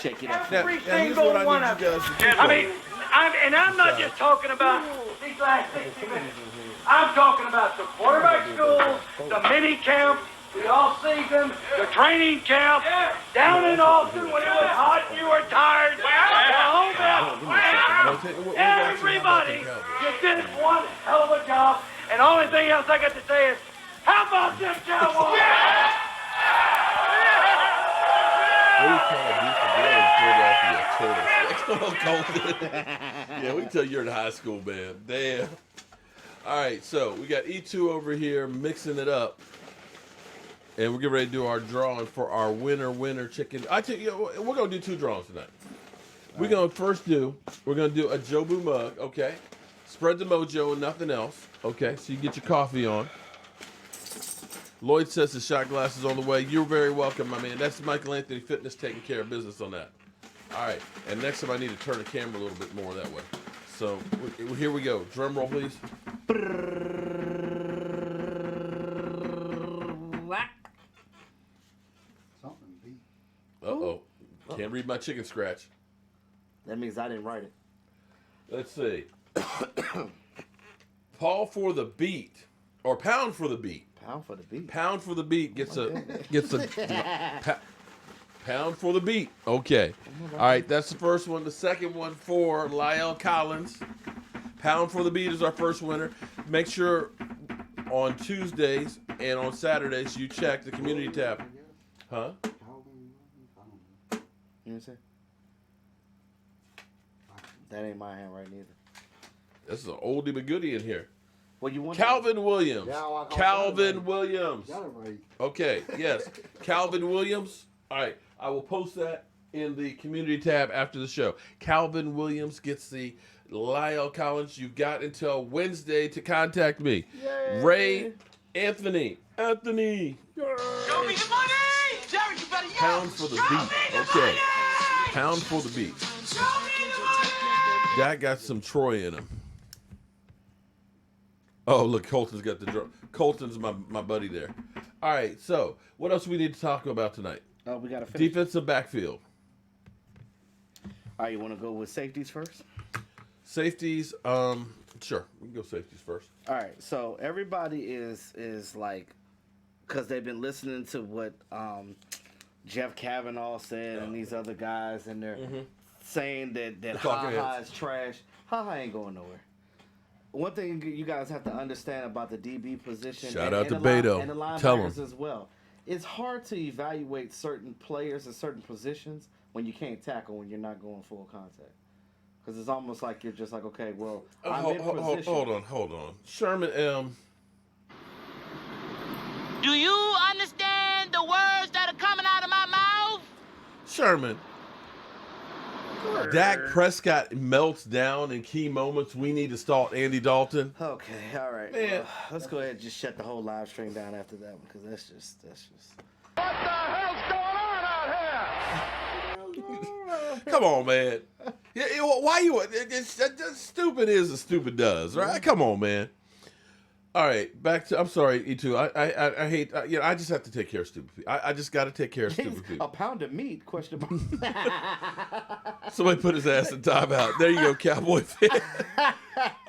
Shake it up. Every single one of them. I mean, I'm not just talking about these last 60 minutes. I'm talking about the quarterback school, the mini camp, the off-season, the training camp, down in Austin when it was hot and you were tired. Everybody just did one hell of a job. And the only thing else I got to say is, how about them Cowboys? Yeah, we can tell you're in high school, man. Damn. All right, so we got E2 over here mixing it up. And we're getting ready to do our drawing for our winner chicken. I tell you, we're going to do 2 drawings tonight. We're going to do a Jobu mug, okay? Spread the mojo and nothing else, okay? So you get your coffee on. Lloyd says the shot glass is on the way. You're very welcome, my man. That's Michael Anthony Fitness taking care of business on that. All right, and next time I need to turn the camera a little bit more that way. So here we go. Drum roll, please. Uh-oh. Can't read my chicken scratch. That means I didn't write it. Let's see. Paul for the beat, or pound for the beat. Pound for the beat. Pound for the beat gets a pound for the beat. Okay. All right, that's the first one. The second one for Lyle Collins. Pound for the beat is our first winner. Make sure on Tuesdays and on Saturdays you check the community tab. Huh? You know what I'm saying? That ain't my hand right neither. This is an oldie but goodie in here. Well, you want Calvin Williams. Yeah, Calvin Williams. Got it right. Okay, yes. Calvin Williams. All right, I will post that in the community tab after the show. Calvin Williams gets the Lyle Collins. You've got until Wednesday to contact me. Yay. Ray Anthony. Show me the money! Jerry, you better yell! Pound for the beat. Okay. Pound for the beat. Show me the money! That got some Troy in him. Oh, look, Colton's got the drum. Colton's my buddy there. All right, so what else do we need to talk about tonight? Oh, we got to finish. Defensive backfield. All right, you want to go with safeties first? Safeties, sure. We can go safeties first. All right, so everybody is like, because they've been listening to what Jeff Kavanaugh said and these other guys, and they're saying that Ha-Ha is trash. Ha-Ha ain't going nowhere. One thing you guys have to understand about the DB position, Shout out to Beto. And the Tell him. linebackers as well. It's hard to evaluate certain players in certain positions when you can't tackle, when you're not going full contact. Because it's almost like you're just like, okay, well, I'm in position. Hold on. Sherman M. Do you understand the words that are coming out of my mouth? Sherman. Dak Prescott melts down in key moments. We need to start Andy Dalton. Okay, all right. Man. Well, let's go ahead and just shut the whole live stream down after that one, because that's just. What the hell's going on out here? Come on, man. Why you? Stupid is as stupid does, right? Come on, man. All right, back to. I'm sorry, E2. I hate. I just have to take care of stupid people. I just got to take care of stupid people. A pound of meat? Question mark. Somebody put his ass in timeout. There you go, Cowboy fan.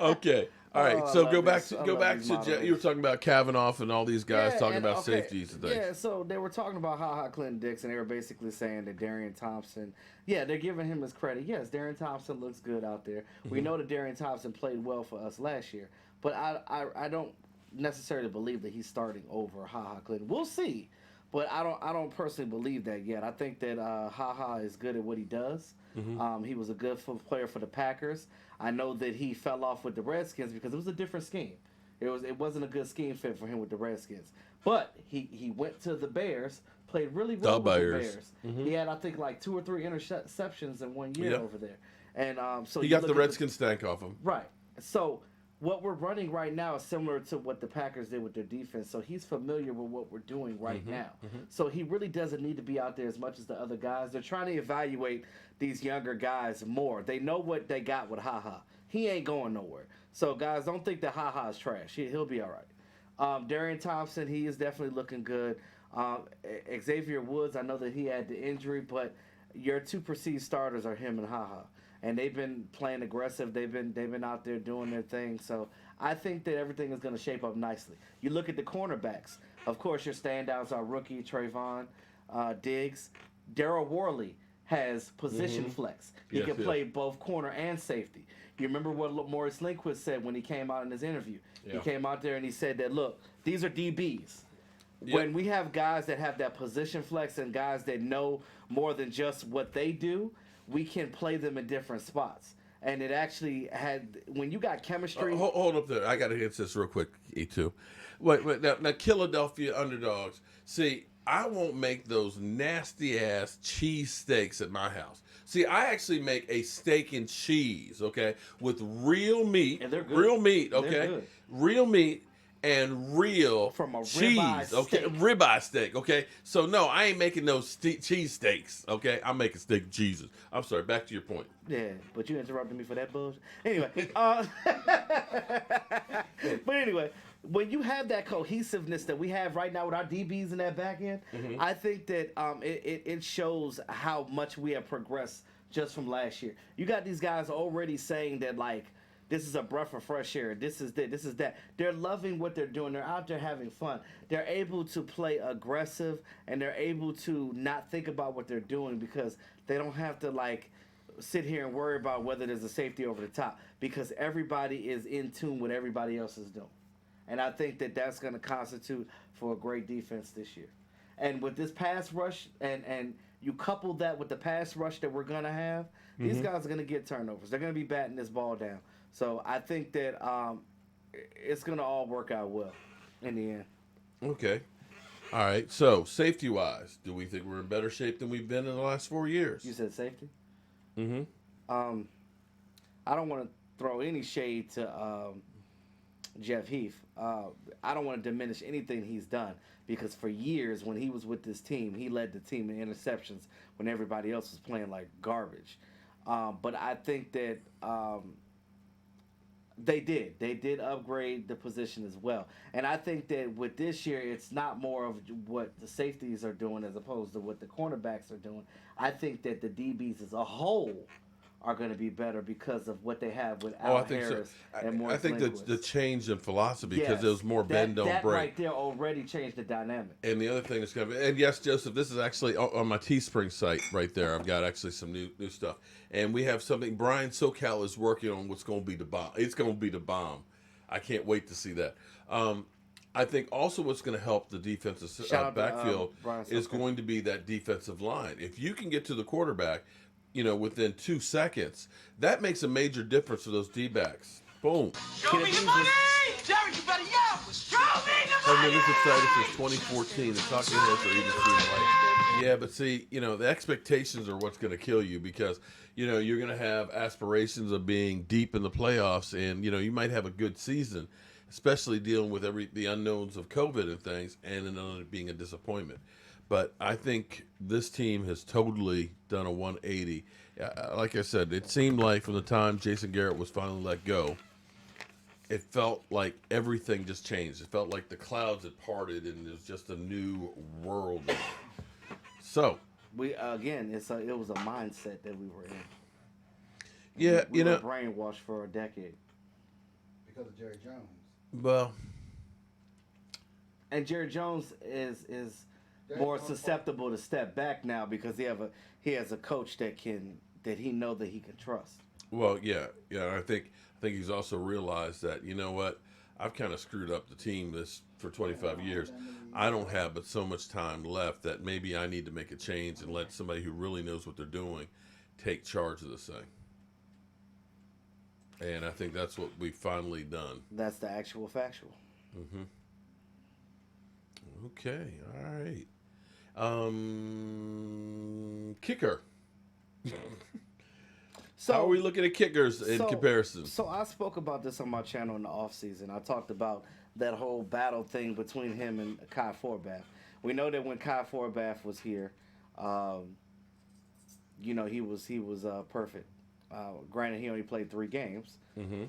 Okay. All right. So go back to you were talking about Kavanaugh and all these guys talking about safeties and things. Yeah. So they were talking about Clinton Dix, and they were basically saying that Darian Thompson. Yeah, they're giving him his credit. Yes, Darian Thompson looks good out there. We know that Darian Thompson played well for us last year, but I don't necessarily believe that he's starting over Clinton. We'll see, but I don't personally believe that yet. I think that is good at what he does. He was a good player for the Packers. I know that he fell off with the Redskins because it was a different scheme. It wasn't a good scheme fit for him with the Redskins. But he went to the Bears, played really well with the Bears. He had, I think, like 2 or 3 interceptions in 1 year over there. And so he got the Redskins stank off him. Right. So what we're running right now is similar to what the Packers did with their defense. So he's familiar with what we're doing right now. So he really doesn't need to be out there as much as the other guys. They're trying to evaluate these younger guys more. They know what they got with He ain't going nowhere. So guys, don't think that is trash. He'll be all right. Darian Thompson, he is definitely looking good. Xavier Woods, I know that he had the injury, but your 2 perceived starters are him and and they've been playing aggressive. They've been out there doing their thing. So I think that everything is going to shape up nicely. You look at the cornerbacks. Of course, your standouts are rookie Trayvon Diggs. Darryl Worley has position flex. He can play both corner and safety. You remember what Maurice Lindquist said when he came out in his interview? Yeah. He came out there and he said that, look, these are DBs. Yep. When we have guys that have that position flex and guys that know more than just what they do, we can play them in different spots. And it actually when you got chemistry. Hold up there. I got to answer this real quick, E2. Wait. Now, Philadelphia underdogs. See, I won't make those nasty-ass cheese steaks at my house. See, I actually make a steak and cheese, okay, with real meat. And they're good. Real meat, okay? Real meat and real from a cheese, ribeye okay? Steak. Ribeye steak, okay? So, no, I ain't making those cheese steaks, okay? I'm making steak and cheeses. I'm sorry, back to your point. Yeah, but you interrupted me for that bullshit. Anyway, but anyway, when you have that cohesiveness that we have right now with our DBs in that back end, I think that it shows how much we have progressed just from last year. You got these guys already saying that, like, this is a breath of fresh air. This is that. They're loving what they're doing. They're out there having fun. They're able to play aggressive, and they're able to not think about what they're doing because they don't have to, like, sit here and worry about whether there's a safety over the top because everybody is in tune with everybody else is doing. And I think that that's going to constitute for a great defense this year. And with this pass rush, and you couple that with the pass rush that we're going to have, these guys are going to get turnovers. They're going to be batting this ball down. So I think that it's going to all work out well in the end. Okay. All right. So safety-wise, do we think we're in better shape than we've been in the last 4 years? You said safety? I don't want to throw any shade to Jeff Heath. I don't want to diminish anything he's done because for years when he was with this team, he led the team in interceptions when everybody else was playing like garbage. But I think that they did upgrade the position as well. And I think that with this year, it's not more of what the safeties are doing as opposed to what the cornerbacks are doing. I think that the DBs as a whole are going to be better because of what they have with Al Harris and Morris I think Lindquist. the change in philosophy because there was more bend, don't break. That right there already changed the dynamic. And the other thing that's going to be, and yes, Joseph, this is actually on my Teespring site right there. I've got actually some new stuff. And we have something, Brian SoCal is working on what's going to be the bomb. It's going to be the bomb. I can't wait to see that. I think also what's going to help the defensive backfield is going to be that defensive line. If you can get to the quarterback, within 2 seconds, that makes a major difference for those D-backs. Boom. Show me the money! Jerry, you better yell! Show me the money! I've been excited since 2014. The talking heads are even seeing like, yeah, but see, the expectations are what's going to kill you because, you're going to have aspirations of being deep in the playoffs and, you might have a good season, especially dealing with the unknowns of COVID and things, and then being a disappointment. But I think this team has totally done a 180. Like I said, it seemed like from the time Jason Garrett was finally let go, it felt like everything just changed. It felt like the clouds had parted and there's just a new world. So we again, it was a mindset that we were in. Yeah, we were brainwashed for a decade because of Jerry Jones. Well, and Jerry Jones is more susceptible to step back now because he has a coach that he know that he can trust. Well, yeah. I think he's also realized that, you know what, I've kind of screwed up the team for 25 years. I don't have but so much time left that maybe I need to make a change and let somebody who really knows what they're doing take charge of this thing. And I think that's what we've finally done. That's the actual factual. Mm-hmm. Okay, all right. Kicker. So, how are we looking at kickers in comparison? So I spoke about this on my channel in the offseason. I talked about that whole battle thing between him and Kai Forbath. We know that when Kai Forbath was here, he was perfect. Granted, he only played 3 games. Mm-hmm.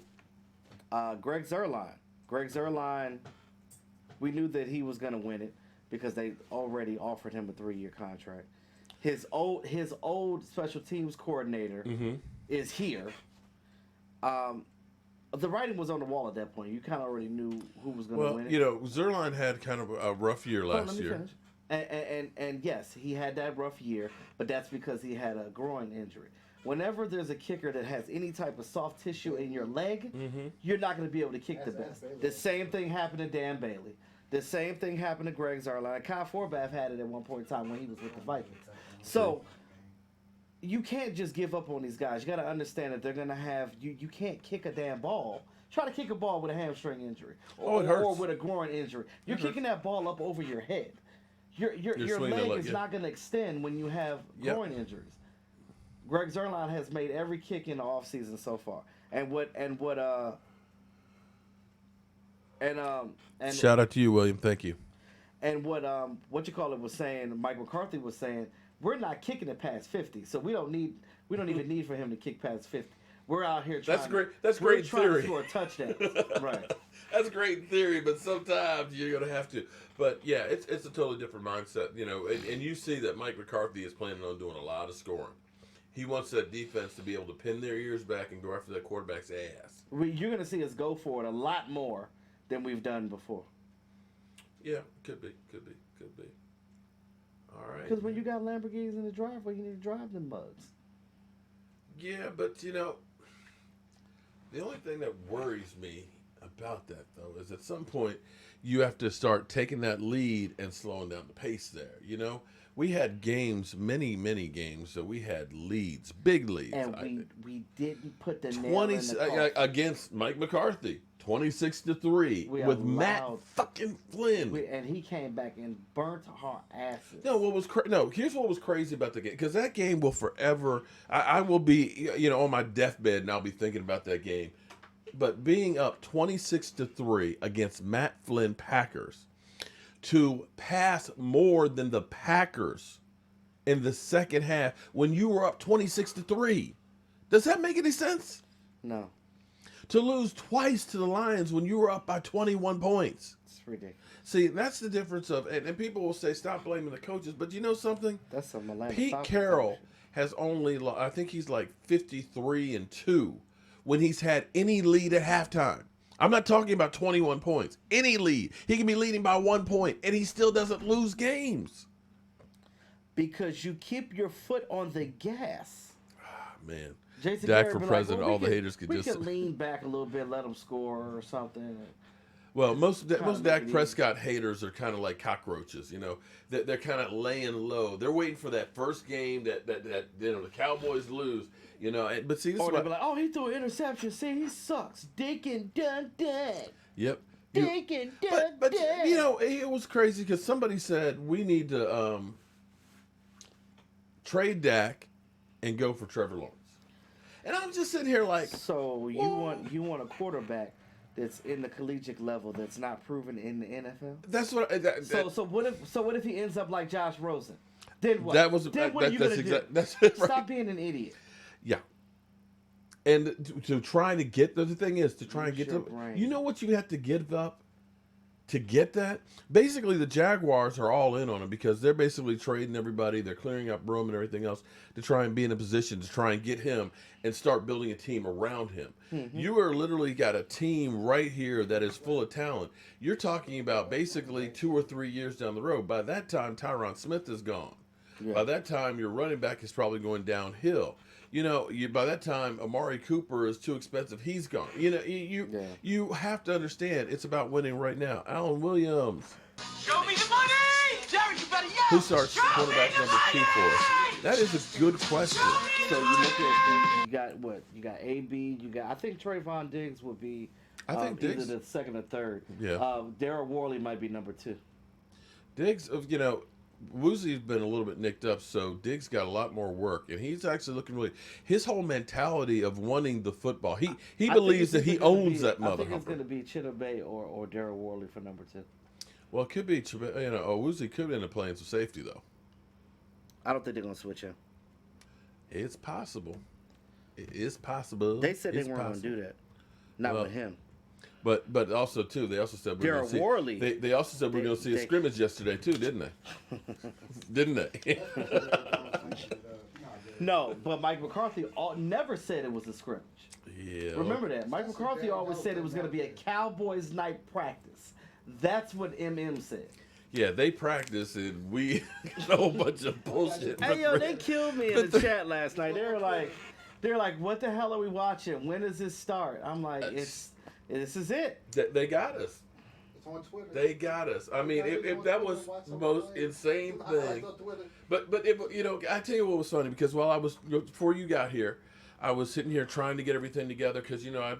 Greg Zuerlein, we knew that he was going to win it because they already offered him a 3-year contract. His old special teams coordinator is here. The writing was on the wall at that point. You kind of already knew who was going to win it. Well, Zuerlein had kind of a rough year last year. And yes, he had that rough year, but that's because he had a groin injury. Whenever there's a kicker that has any type of soft tissue in your leg, you're not going to be able to kick the best. The same thing happened to Dan Bailey. The same thing happened to Greg Zuerlein. Kai Forbath had it at one point in time when he was with the Vikings. So you can't just give up on these guys. You got to understand that they're going to have you can't kick a damn ball. Try to kick a ball with a hamstring injury or with a groin injury. You're kicking that ball up over your head. Your leg is not going to extend when you have groin injuries. Greg Zuerlein has made every kick in the offseason so far. Shout out to you, William. Thank you. And was saying, Mike McCarthy was saying, we're not kicking it past 50, so we don't even need for him to kick past 50. We're out here trying. That's great theory. To score a touchdown. Right. That's great theory, but sometimes you're gonna have to. But yeah, it's a totally different mindset, and you see that Mike McCarthy is planning on doing a lot of scoring. He wants that defense to be able to pin their ears back and go after that quarterback's ass. You're going to see us go for it a lot more than we've done before. Yeah, could be. All right. Because when you got Lamborghinis in the driveway, you need to drive them mugs. Yeah, but the only thing that worries me about that, though, is at some point you have to start taking that lead and slowing down the pace there, We had games, many games, that we had leads, big leads. And we didn't put the nail in the coffin. Against Mike McCarthy, 26-3 with Matt fucking Flynn. And he came back and burnt our asses. No, here's what was crazy about the game, because that game will forever. I will be, on my deathbed, and I'll be thinking about that game. But being up 26-3 against Matt Flynn Packers, to pass more than the Packers in the second half when you were up 26-3. Does that make any sense? No. To lose twice to the Lions when you were up by 21 points. It's ridiculous. See, that's the difference of, and people will say, stop blaming the coaches, but you know something? That's some Millennium. Pete Carroll has only, I think he's like 53-2 when he's had any lead at halftime. I'm not talking about 21 points. Any lead. He can be leading by 1 point, and he still doesn't lose games. Because you keep your foot on the gas. Man. Jason Dak Garrett for president, all the haters could just... We could lean back a little bit, let him score or something. Well, most Dak Prescott haters are kind of like cockroaches, They're kind of laying low. They're waiting for that first game that the Cowboys lose. But see, this is they'll be like, oh, he threw an interception. See, he sucks. Dink and dun. Yep. Dink and dun. But it was crazy because somebody said we need to trade Dak and go for Trevor Lawrence. And I'm just sitting here like, so you want a quarterback that's in the collegiate level that's not proven in the NFL? That's what. So what if he ends up like Josh Rosen? Then what? That was then what are you gonna do? That's Stop right. being an idiot. Yeah. And to try to get the thing is to try and get to. You know what you have to give up to get that? Basically, the Jaguars are all in on him because they're basically trading everybody. They're clearing up room and everything else to try and be in a position to try and get him and start building a team around him. You are literally got a team right here that is full of talent. You're talking about basically 2 or 3 years down the road. By that time, Tyron Smith is gone. Yeah. By that time, your running back is probably going downhill. You know, by that time, Amari Cooper is too expensive. He's gone. You know, you have to understand it's about winning right now. Alan Williams. Show me the money! Jerry, you better yell! Who starts quarterback number 2 for us? That is a good question. So you look at, you got what? You got AB, you got, I think Trayvon Diggs would be either the second or third. Yeah. Darryl Worley might be number 2. Diggs, you know, Woozy's been a little bit nicked up, so Diggs got a lot more work, and he's actually looking really. His whole mentality of wanting the football, he believes that he owns that mother. I think it's going to be Chidobe or Darryl Worley for number 2. Well, it could be, you know, Woozy could end up playing some safety though. I don't think they're going to switch him. It's possible. It is possible. They said they weren't going to do that. Not with him. But also too, they also said we're going to see. Worley. They also said we're going to see a scrimmage yesterday too, didn't they? Didn't they? No, but Mike McCarthy never said it was a scrimmage. Yeah. Remember that. Mike McCarthy always said it was going to be a Cowboys night practice. That's what MM said. Yeah, they practice and we a whole bunch of bullshit. Hey yo, they killed me in the chat last night. They were like, what the hell are we watching? When does this start? I'm like, this is it. They got us. It's on Twitter. They got us. I mean, if that was the most insane thing. But you know, I tell you what was funny, because before you got here, I was sitting here trying to get everything together because, you know,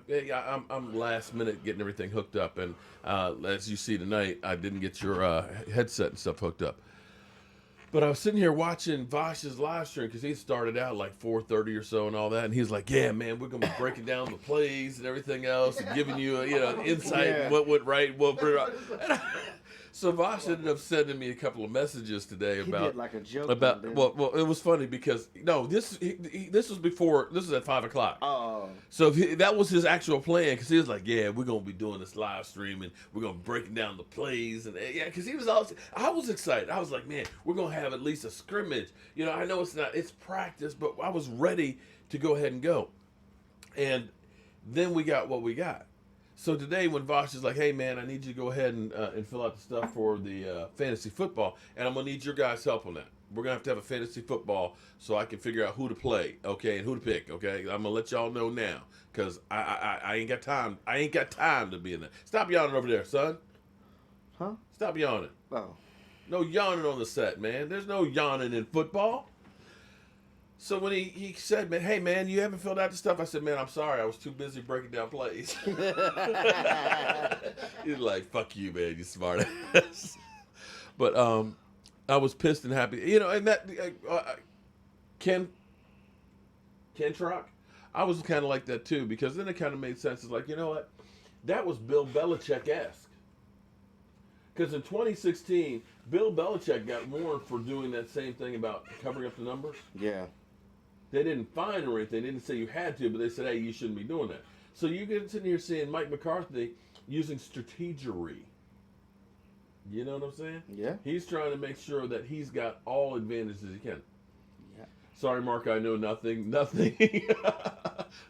I'm last minute getting everything hooked up. And as you see tonight, I didn't get your headset and stuff hooked up. But I was sitting here watching Vosh's live stream because he started out like 4:30 or so and all that. And he was like, yeah, man, we're going to be breaking down the plays and everything else and giving you, insight what went right, what went wrong. So Vosh ended up sending me a couple of messages today about. He did like a joke. Well, it was funny because this was at 5 o'clock. Oh. So that was his actual plan, because he was like, yeah, we're gonna be doing this live stream and we're gonna be breaking down the plays, and because he was also. I was excited. I was like, man, we're gonna have at least a scrimmage. You know, I know it's practice, but I was ready to go ahead and go. And then we got what we got. So today, when Vosh is like, hey, man, I need you to go ahead and fill out the stuff for the fantasy football, and I'm going to need your guys' help on that. We're going to have a fantasy football so I can figure out who to play, okay, and who to pick, okay? I'm going to let y'all know now, because I ain't got time. I ain't got time to be in that. Stop yawning over there, son. Huh? Stop yawning. Oh. No yawning on the set, man. There's no yawning in football. So when he said, man, hey, man, you haven't filled out the stuff, I said, man, I'm sorry. I was too busy breaking down plays. He's like, fuck you, man, you smart ass. But I was pissed and happy. You know, and that Ken Trock, I was kind of like that too, because then it kind of made sense. It's like, you know what? That was Bill Belichick-esque. Because in 2016, Bill Belichick got warned for doing that same thing about covering up the numbers. Yeah. They didn't fine or anything. They didn't say you had to, but they said, hey, you shouldn't be doing that. So you get sitting here seeing Mike McCarthy using strategery. You know what I'm saying? Yeah. He's trying to make sure that he's got all advantages he can. Yeah. Sorry, Mark, I know nothing.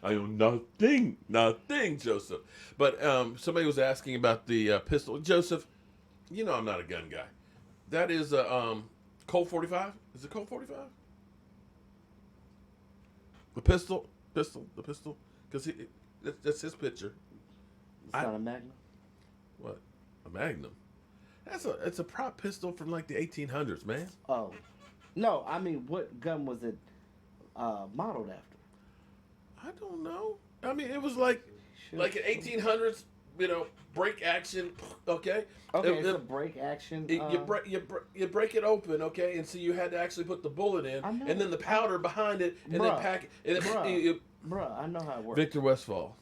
I know nothing, Joseph. But somebody was asking about the pistol. Joseph, you know I'm not a gun guy. That is a Colt 45? Is it Colt 45? The pistol, because that's his picture. It's not a Magnum. What? A Magnum? It's a prop pistol from like the 1800s, man. Oh, no. I mean, what gun was it modeled after? I don't know. I mean, it was like an 1800s, break action. Okay. Okay, it's a break action. You break it open, okay, and so you had to actually put the bullet in, and then the powder behind it, and then pack it. Bruh, I know how it works. Victor Westphal.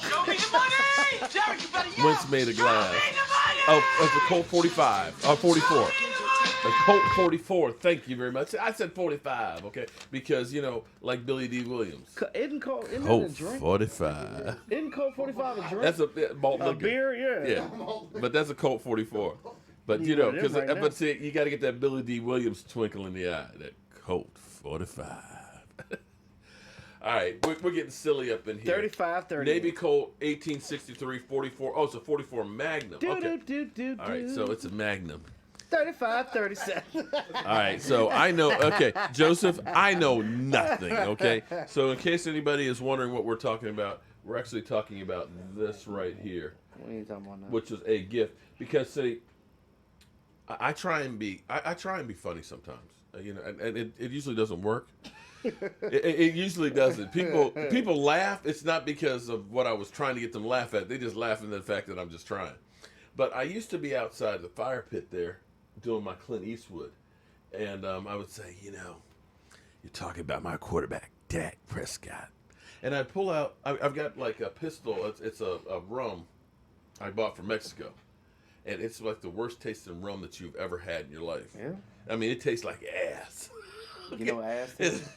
Show me the money! Jerry, you better yell! Whence made of glass. Show me the money! Oh, it's a Colt 45. 44. A Colt 44. Thank you very much. I said 45, okay? Because, you know, like Billy D. Williams. Isn't Colt Colt a drink? 45. Isn't Colt 45 a drink? That's a malt liquor. beer, yeah. But that's a Colt 44. But, you know, because but see, you got to get that Billy D. Williams twinkle in the eye. That Colt 45. All right, we're getting silly up in here. 35, 30. Navy Colt 1863 44. Oh, it's a 44 Magnum. Okay. All right, so it's a Magnum. 35, 37. All right, so I know, okay, Joseph, I know nothing, okay? So in case anybody is wondering what we're talking about, we're actually talking about this right here, What are you talking about now? which is a gift. Because, see, I try and be funny sometimes, you know, and it usually doesn't work. It usually doesn't. People laugh. It's not because of what I was trying to get them to laugh at. They just laugh at the fact that I'm just trying. But I used to be outside the fire pit there doing my Clint Eastwood. And I would say, you know, you're talking about my quarterback, Dak Prescott. And I'd pull out, I've got like a pistol. It's a rum I bought from Mexico. And it's like the worst tasting rum that you've ever had in your life. Yeah. I mean, it tastes like ass. You know ass tastes?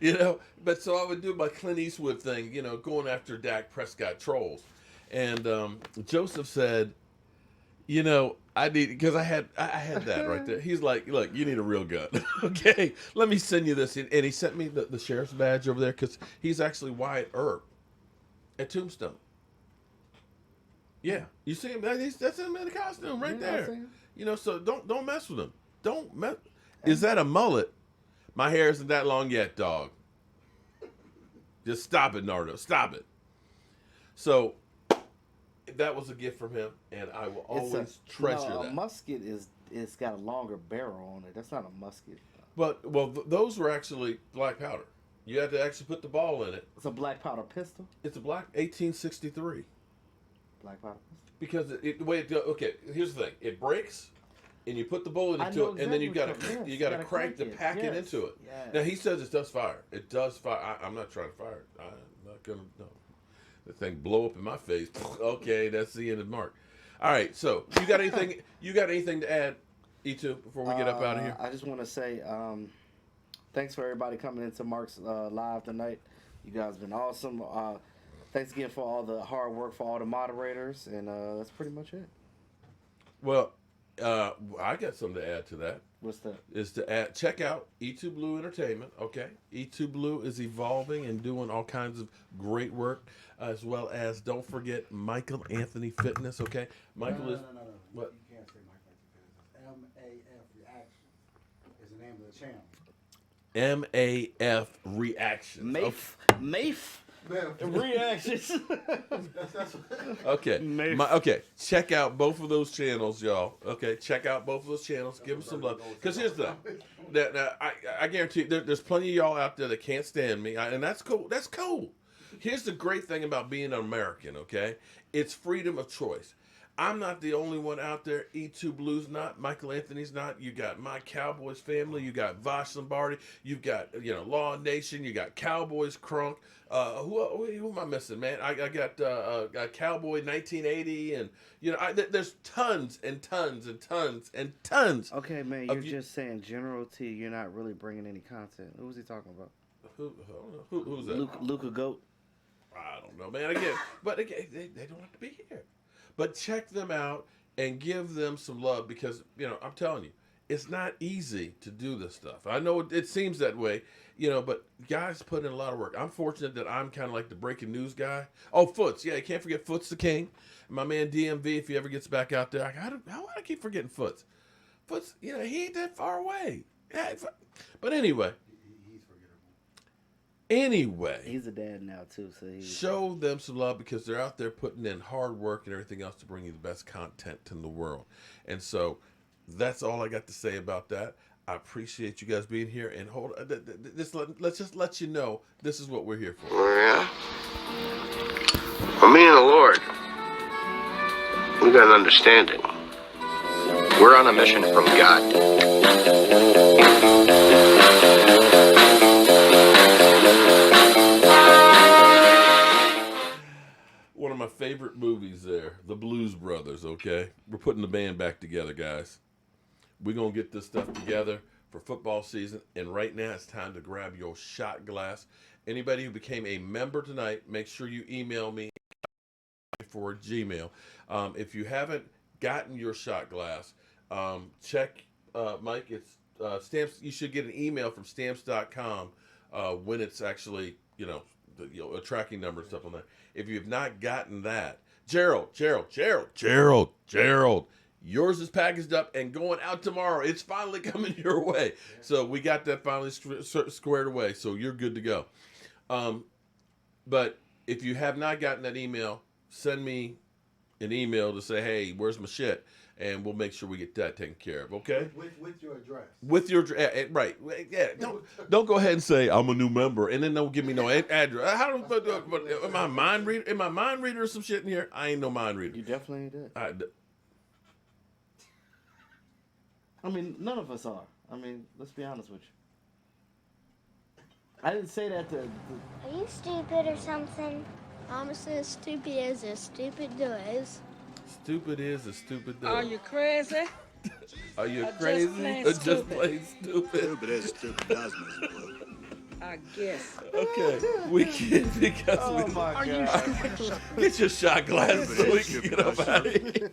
You know, but so I would do my Clint Eastwood thing, you know, going after Dak Prescott trolls. And Joseph said, you know, I need, because I had that right there. He's like, look, you need a real gun. Okay, let me send you this. And he sent me the sheriff's badge over there because he's actually Wyatt Earp at Tombstone. Yeah, you see him? That's him in the costume right there. You know, so don't mess with him. Don't mess. Is that a mullet? My hair isn't that long yet, dog. Just stop it, Nardo. Stop it. So that was a gift from him, and I will always treasure that. A musket it's got a longer barrel on it. That's not a musket. But those were actually black powder. You had to actually put the ball in it. It's a black powder pistol. It's a black 1863. Black powder pistol. Because the way it goes. Okay, here's the thing. It breaks. And you put the bullet into it, and then you got to crank the packet into it. Yes. Now he says it does fire. It does fire. I'm not trying to fire it. I'm not gonna. No, the thing blow up in my face. Okay, that's the end of Mark. All right, so you got anything? You got anything to add, E2, before we get up out of here? I just want to say thanks for everybody coming into Mark's live tonight. You guys been awesome. Thanks again for all the hard work for all the moderators, and that's pretty much it. Well. I got something to add to that. What's that? Is to check out E2 Blue Entertainment, okay? E2 Blue is evolving and doing all kinds of great work, as well as, don't forget, Michael Anthony Fitness, okay? Michael is... No. What? You can't say Michael Anthony Fitness. MAF Reaction is the name of the channel. MAF Reactions. Mafe Reactions. Okay. Okay. Check out both of those channels, y'all. Okay. Check out both of those channels. Give them some love. Because here's the thing. Now, I guarantee there's plenty of y'all out there that can't stand me, and that's cool. That's cool. Here's the great thing about being an American, okay? It's freedom of choice. I'm not the only one out there. E2 Blue's not. Michael Anthony's not. You got My Cowboys Family. You got Vosh Lombardi. You've got, you know, Law Nation. You got Cowboys Crunk. Who am I missing, man? I got Cowboy 1980, and you know, there's tons and tons and tons and tons. Okay, man, you're just saying General T. You're not really bringing any content. Who was he talking about? Who's that? Luca Goat. I don't know, man. Again, but again, they don't have to be here. But check them out and give them some love because, you know, I'm telling you, it's not easy to do this stuff. I know it seems that way, you know, but guys put in a lot of work. I'm fortunate that I'm kind of like the breaking news guy. Oh, Foots. Yeah, you can't forget Foots the King. My man DMV, if he ever gets back out there. How do I keep forgetting Foots? Foots, you know, he ain't that far away. Yeah, but anyway. Anyway, he's a dad now too, so show them some love because they're out there putting in hard work and everything else to bring you the best content in the world. And so that's all I got to say about that. I appreciate you guys being here. And hold on, let's just let you know this is what we're here for. Yeah. Well, me and the Lord, we got an understanding. We're on a mission from God. One of my favorite movies there, The Blues Brothers, okay? We're putting the band back together, guys. We're going to get this stuff together for football season. And right now it's time to grab your shot glass. Anybody who became a member tonight, make sure you email me for Gmail. If you haven't gotten your shot glass, check, Mike, it's Stamps. You should get an email from stamps.com when it's actually, a tracking number and stuff on that. If you have not gotten that, Gerald, yours is packaged up and going out tomorrow. It's finally coming your way. Yeah. So we got that finally squared away. So you're good to go. But if you have not gotten that email, send me an email to say, hey, where's my shit? And we'll make sure we get that taken care of, okay? With your address. With your right, yeah. Don't go ahead and say I'm a new member, and then don't give me no address. How do am I a mind reader? Am I a mind reader or some shit in here? I ain't no mind reader. You definitely ain't that. I mean, none of us are. I mean, let's be honest with you. I didn't say that to. Are you stupid or something? Mama says stupid is as stupid does. Stupid is a stupid does. Are you crazy? Are you crazy? Or just plain stupid? Stupid is stupid does, Mr. Blue. I guess. Okay, we can't because Oh we. my Are you God. stupid or something? Get your shot glass so we can get up out of here.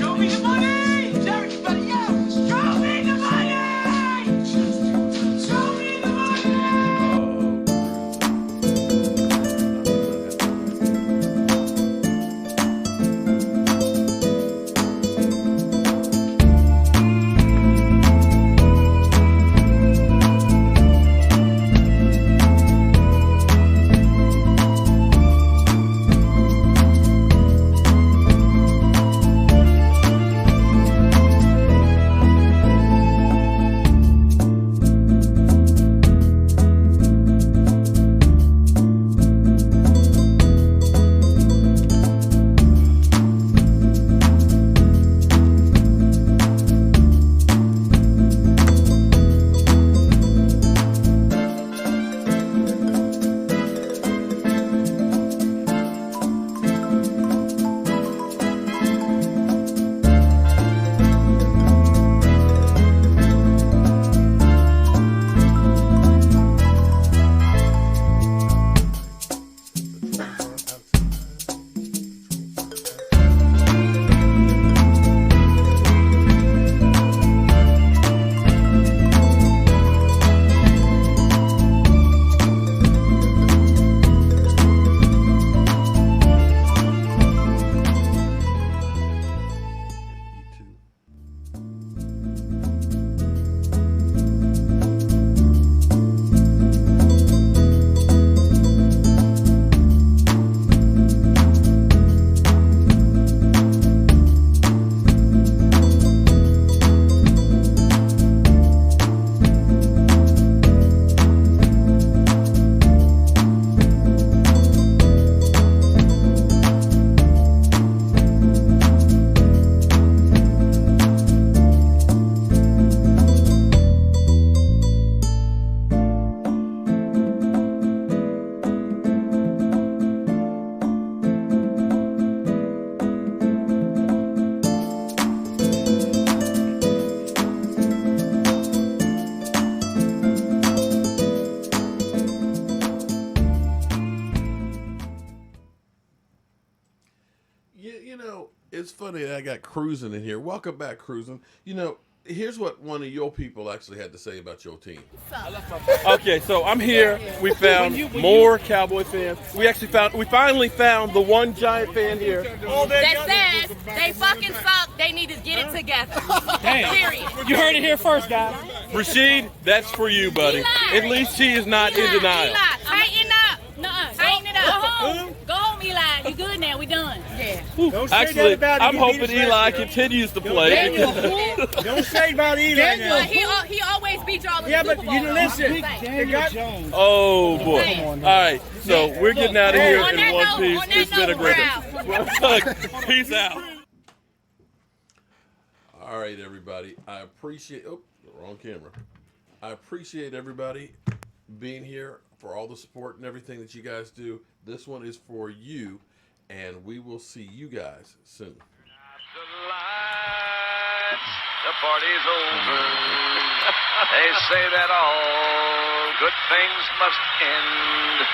Show me the money! Everybody else, show me the money! Show me the money! It's funny that I got Cruising in here. Welcome back, Cruising. here's what one of your people actually had to say about your team. Okay, so I'm here. We found more Cowboy fans. We finally found the one giant fan here. That says they fucking suck. They need to get it together. Period. You heard it here first, guys. Rashid, that's for you, buddy. Eli. At least she is not in denial. Eli, tighten up. Tighten it up. Go home. Go home, Eli. You good now? We done. Yeah. Actually, I'm hoping Eli continues to play. Don't say about Eli now. He always beat y'all in Yeah, the but Super you Bowl. listen. Oh, boy. All right, so we're getting out of here in one piece. It's been a great day. Peace out. All right, everybody. I appreciate. Oh, wrong camera. I appreciate everybody being here for all the support and everything that you guys do. This one is for you, and we will see you guys soon. The party's over. They say that all good things must end.